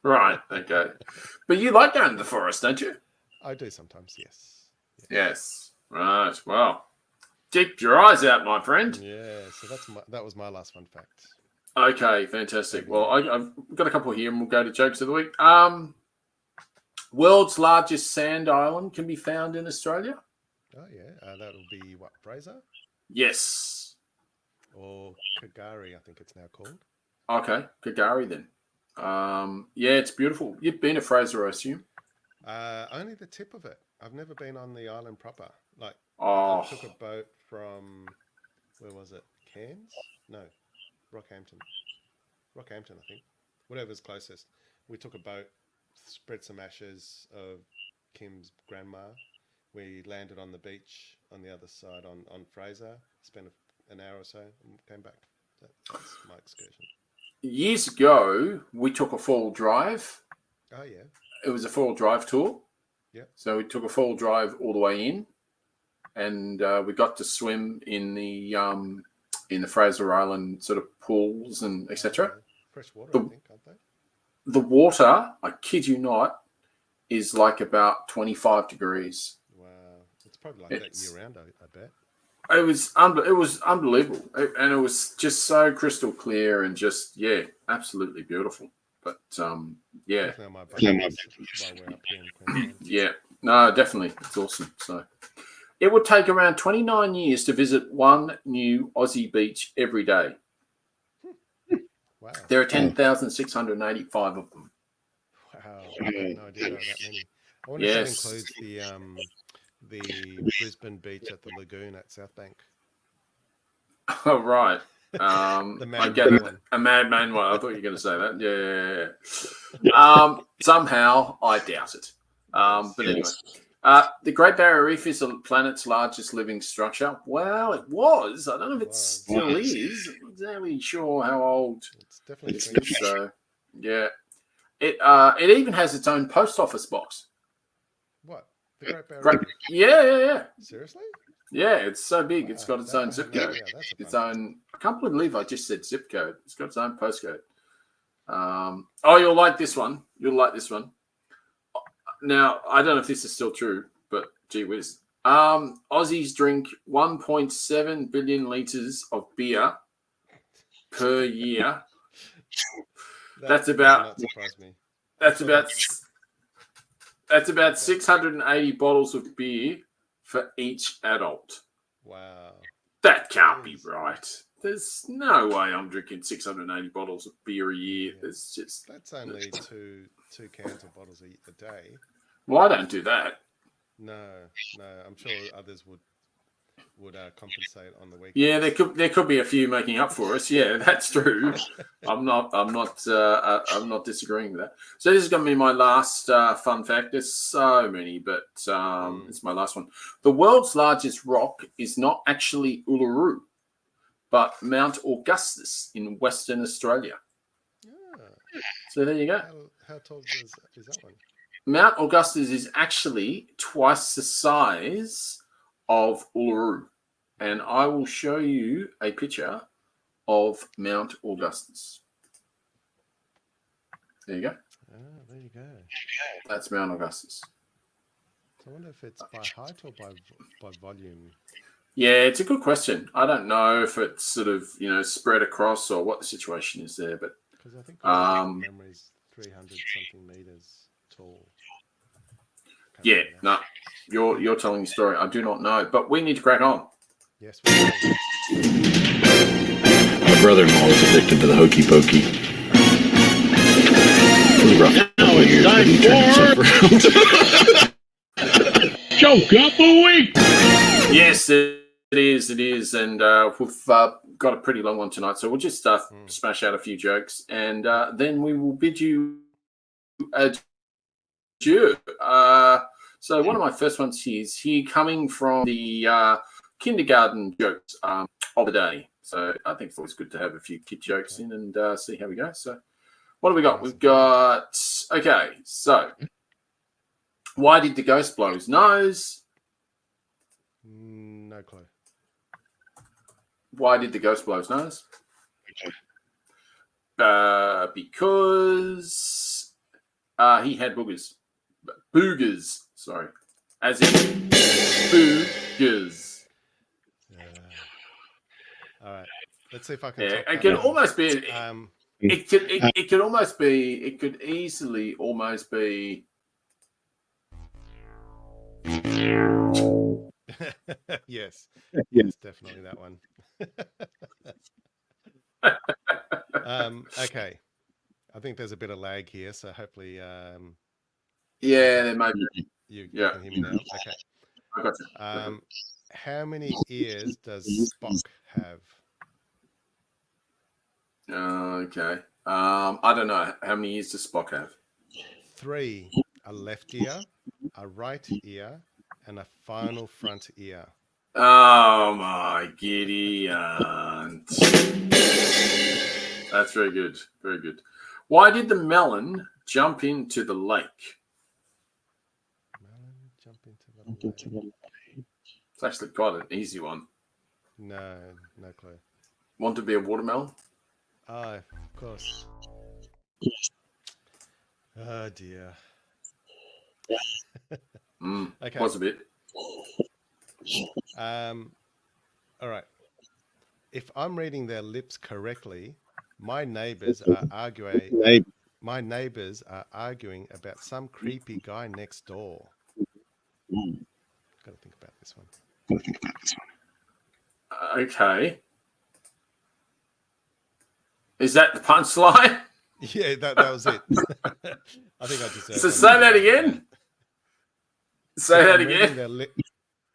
[SPEAKER 4] Right. Okay. But you like going to the forest, don't you?
[SPEAKER 5] I do sometimes. Yes.
[SPEAKER 4] Yes. Right. Well, keep your eyes out, my friend.
[SPEAKER 5] Yeah. So that was my last fun fact.
[SPEAKER 4] Okay, fantastic. Well, I've got a couple here, and we'll go to jokes of the week. World's largest sand island can be found in Australia.
[SPEAKER 5] Oh yeah, that'll be what, Fraser?
[SPEAKER 4] Yes.
[SPEAKER 5] Or Kagari, I think it's now called.
[SPEAKER 4] Okay, Kagari then. Yeah, it's beautiful. You've been to Fraser, I assume.
[SPEAKER 5] Only the tip of it. I've never been on the island proper. Like,
[SPEAKER 4] I
[SPEAKER 5] took a boat from, where was it? Cairns? No. Rockhampton, I think. Whatever's closest. We took a boat, spread some ashes of Kim's grandma. We landed on the beach on the other side on Fraser, spent an hour or so, and came back. That's my excursion.
[SPEAKER 4] Years ago, we took a fall drive.
[SPEAKER 5] Oh, yeah.
[SPEAKER 4] It was a fall drive tour.
[SPEAKER 5] Yeah.
[SPEAKER 4] So we took a fall drive all the way in, and we got to swim in the Fraser Island sort of pools and etc.
[SPEAKER 5] Fresh water, I think, aren't they?
[SPEAKER 4] The water, I kid you not, is like about 25 degrees.
[SPEAKER 5] Wow. It's probably like that year round, I bet.
[SPEAKER 4] It was unbelievable. And it was just so crystal clear and just, absolutely beautiful. But, yeah. Yeah. No, definitely. It's awesome. So it would take around 29 years to visit one new Aussie beach every day.
[SPEAKER 5] Wow.
[SPEAKER 4] There are 10,685 of them.
[SPEAKER 5] Wow. I had no idea there were that many. I wonder if that includes the Brisbane beach at the lagoon at South Bank.
[SPEAKER 4] Oh, right. I get it.
[SPEAKER 5] One.
[SPEAKER 4] A madman one. I thought you were going to say that. Yeah. Somehow, I doubt it. But anyway. The Great Barrier Reef is the planet's largest living structure. Well, it was. I don't know if it still is. I'm not exactly sure how old
[SPEAKER 5] it's definitely
[SPEAKER 4] it is. So, yeah. It even has its own post office box.
[SPEAKER 5] What? The Great Barrier Reef?
[SPEAKER 4] Yeah.
[SPEAKER 5] Seriously?
[SPEAKER 4] Yeah, it's so big.
[SPEAKER 5] Wow,
[SPEAKER 4] it's got its own zip code. Its own. I can't believe I just said zip code. It's got its own postcode. You'll like this one. Now, I don't know if this is still true, but gee whiz. Aussies drink 1.7 billion litres of beer per year. That's about 680 bottles of beer for each adult.
[SPEAKER 5] Wow.
[SPEAKER 4] That can't be right. There's no way I'm drinking 680 bottles of beer a year.
[SPEAKER 5] Yeah.
[SPEAKER 4] There's just
[SPEAKER 5] That's only two cans of bottles a day.
[SPEAKER 4] Well, I don't do that.
[SPEAKER 5] No. I'm sure others would would compensate on the weekend.
[SPEAKER 4] Yeah, there could be a few making up for us. Yeah, that's true. I'm not disagreeing with that. So this is going to be my last fun fact. There's so many, but it's my last one. The world's largest rock is not actually Uluru, but Mount Augustus in Western Australia. So there you go.
[SPEAKER 5] How tall is that one?
[SPEAKER 4] Mount Augustus is actually twice the size of Uluru. And I will show you a picture of Mount Augustus. There you go.
[SPEAKER 5] Oh, there you go.
[SPEAKER 4] That's Mount Augustus.
[SPEAKER 5] So I wonder if it's by height or by volume.
[SPEAKER 4] Yeah, it's a good question. I don't know if it's sort of, spread across or what the situation is there, but
[SPEAKER 5] because I think memory is 300 something meters tall.
[SPEAKER 4] Yeah, no, you're telling the story. I do not know, but we need to crack on.
[SPEAKER 5] Yes, we do.
[SPEAKER 3] My brother-in-law is addicted to the hokey pokey. Pretty rough. Now it's time for Joke of the Week.
[SPEAKER 4] Yes, it is, and we've got a pretty long one tonight, so we'll just smash out a few jokes, and then we will bid you adieu. So one of my first ones is here coming from the kindergarten jokes of the day. So I think it's always good to have a few kid jokes in and see how we go. So what do we got? We've got, okay, so why did the ghost blow his nose?
[SPEAKER 5] No clue.
[SPEAKER 4] Why did the ghost blow his nose? Because he had boogers. Boogers, sorry. As in boogers.
[SPEAKER 5] All right. Let's see if I can.
[SPEAKER 4] Yeah, it could almost be. It could almost be. It could easily almost be.
[SPEAKER 5] Yes, definitely that one. Okay, I think there's a bit of lag here, so hopefully,
[SPEAKER 4] yeah, there may be.
[SPEAKER 5] You can hear me now. Okay,
[SPEAKER 4] I got you.
[SPEAKER 5] How many ears does Spock have?
[SPEAKER 4] Okay. I don't know. How many ears does Spock have?
[SPEAKER 5] 3. A left ear, a right ear, and a final front ear.
[SPEAKER 4] Oh my giddy aunt. That's very good. Very good. Why did the melon jump into the lake?
[SPEAKER 5] Melon jump into the lake.
[SPEAKER 4] It's actually quite an easy one.
[SPEAKER 5] No clue.
[SPEAKER 4] Want to be a watermelon?
[SPEAKER 5] Oh, of course. Oh dear. Okay.
[SPEAKER 4] Was a bit.
[SPEAKER 5] All right. If I'm reading their lips correctly, my neighbors are arguing. My neighbors are arguing about some creepy guy next door. Got to think about this one.
[SPEAKER 4] Okay. Is that the punchline?
[SPEAKER 5] Yeah, that was it. I think I deserve.
[SPEAKER 4] So say that again. Say that again.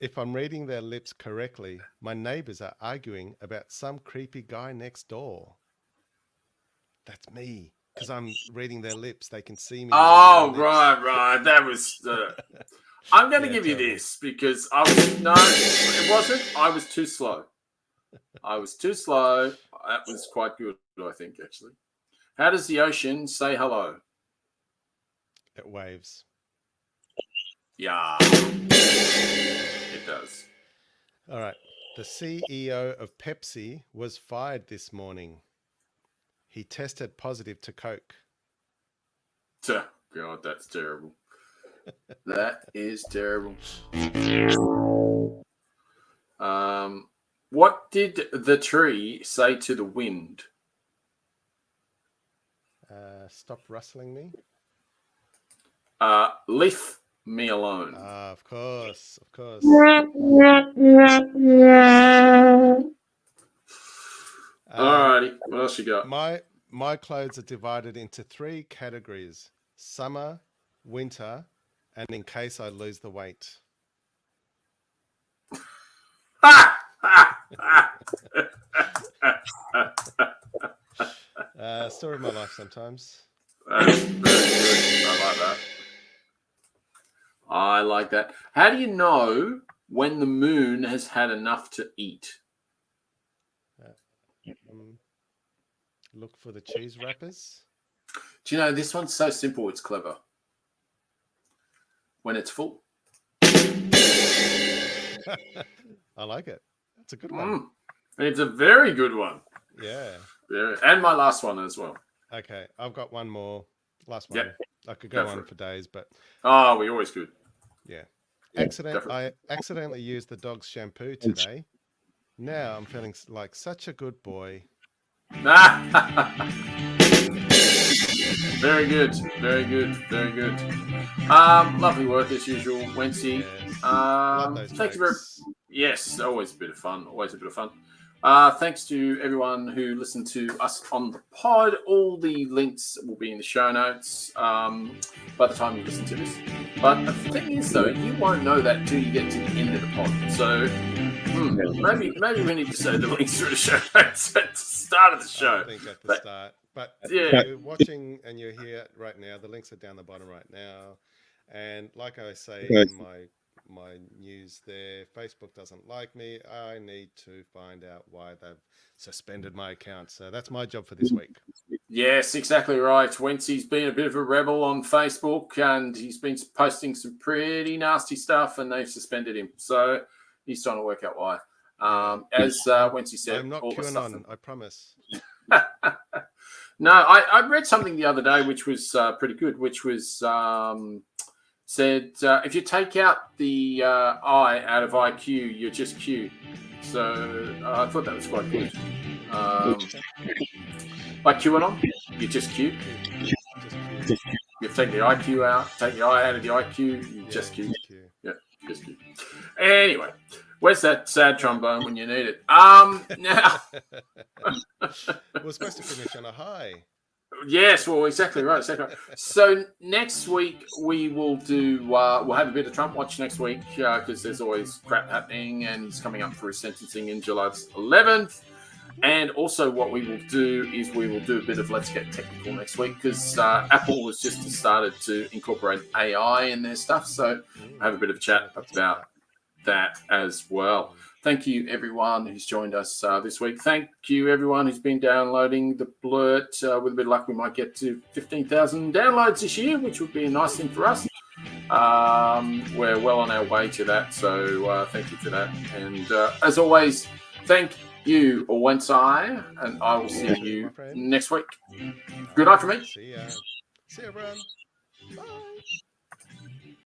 [SPEAKER 5] If I'm reading their lips correctly, my neighbors are arguing about some creepy guy next door. That's me, because I'm reading their lips. They can see me.
[SPEAKER 4] Oh, right. That was. I'm going to give you this because it wasn't. I was too slow. That was quite good, I think, actually. How does the ocean say hello?
[SPEAKER 5] It waves.
[SPEAKER 4] Yeah, it does.
[SPEAKER 5] All right. The CEO of Pepsi was fired this morning. He tested positive to Coke.
[SPEAKER 4] God, that's terrible. That is terrible. What did the tree say to the wind?
[SPEAKER 5] Stop rustling me.
[SPEAKER 4] Leave me alone.
[SPEAKER 5] Of course.
[SPEAKER 4] Alrighty, what else you got?
[SPEAKER 5] My clothes are divided into 3 categories: summer, winter, and in case I lose the weight. Story of my life sometimes.
[SPEAKER 4] That's very good. I like that. I like that. How do you know when the moon has had enough to eat?
[SPEAKER 5] Look for the cheese wrappers.
[SPEAKER 4] Do you know, this one's so simple, it's clever. When it's full.
[SPEAKER 5] I like it. That's a good one.
[SPEAKER 4] It's a very good one.
[SPEAKER 5] Yeah.
[SPEAKER 4] And my last one as well.
[SPEAKER 5] Okay, I've got one more. Last one.
[SPEAKER 4] Yep.
[SPEAKER 5] I could go on for days, but...
[SPEAKER 4] Oh, we always could.
[SPEAKER 5] Yeah. I accidentally used the dog's shampoo today. Now I'm feeling like such a good boy.
[SPEAKER 4] Very good. Very good. Very good. Lovely work as usual, Wencee.
[SPEAKER 5] Yes.
[SPEAKER 4] Thank you very much. Yes, always a bit of fun. Always a bit of fun. Thanks to everyone who listened to us on the pod. All the links will be in the show notes by the time you listen to this. But the thing is, though, you won't know that until you get to the end of the pod. So maybe we need to say the links through the show notes at the start of the show.
[SPEAKER 5] I think at the start. But
[SPEAKER 4] yeah.
[SPEAKER 5] if you're watching and you're here right now, the links are down the bottom right now. And like I say in my news there, Facebook doesn't like me. I need to find out why they've suspended my account. So that's my job for this week.
[SPEAKER 4] Yes, exactly right. Wencee's been a bit of a rebel on Facebook and he's been posting some pretty nasty stuff and they've suspended him. So he's trying to work out why. As Wencee said,
[SPEAKER 5] I'm not QAnon, I promise.
[SPEAKER 4] No, I read something the other day which was pretty good, which was said if you take out the I out of IQ, you're just Q. So I thought that was quite good. Like QAnon, you're just Q. You take the IQ out, take the I out of the IQ, you're just Q. Yeah, just Q. Anyway, where's that sad trombone when you need it? Now
[SPEAKER 5] we're supposed to finish on a high.
[SPEAKER 4] Yes, well, exactly right. So next week we will do. We'll have a bit of Trump watch next week because there's always crap happening, and he's coming up for his sentencing in July 11th. And also, what we will do is we will do a bit of Let's Get Technical next week because Apple has just started to incorporate AI in their stuff. So we'll have a bit of a chat about that as well. Thank you, everyone who's joined us this week. Thank you, everyone who's been downloading the Blurt. With a bit of luck, we might get to 15,000 downloads this year, which would be a nice thing for us. We're well on our way to that, so thank you for that. And as always, thank you, Wencee, and I will see you next week. Good night from me.
[SPEAKER 5] See ya, everyone. Bye.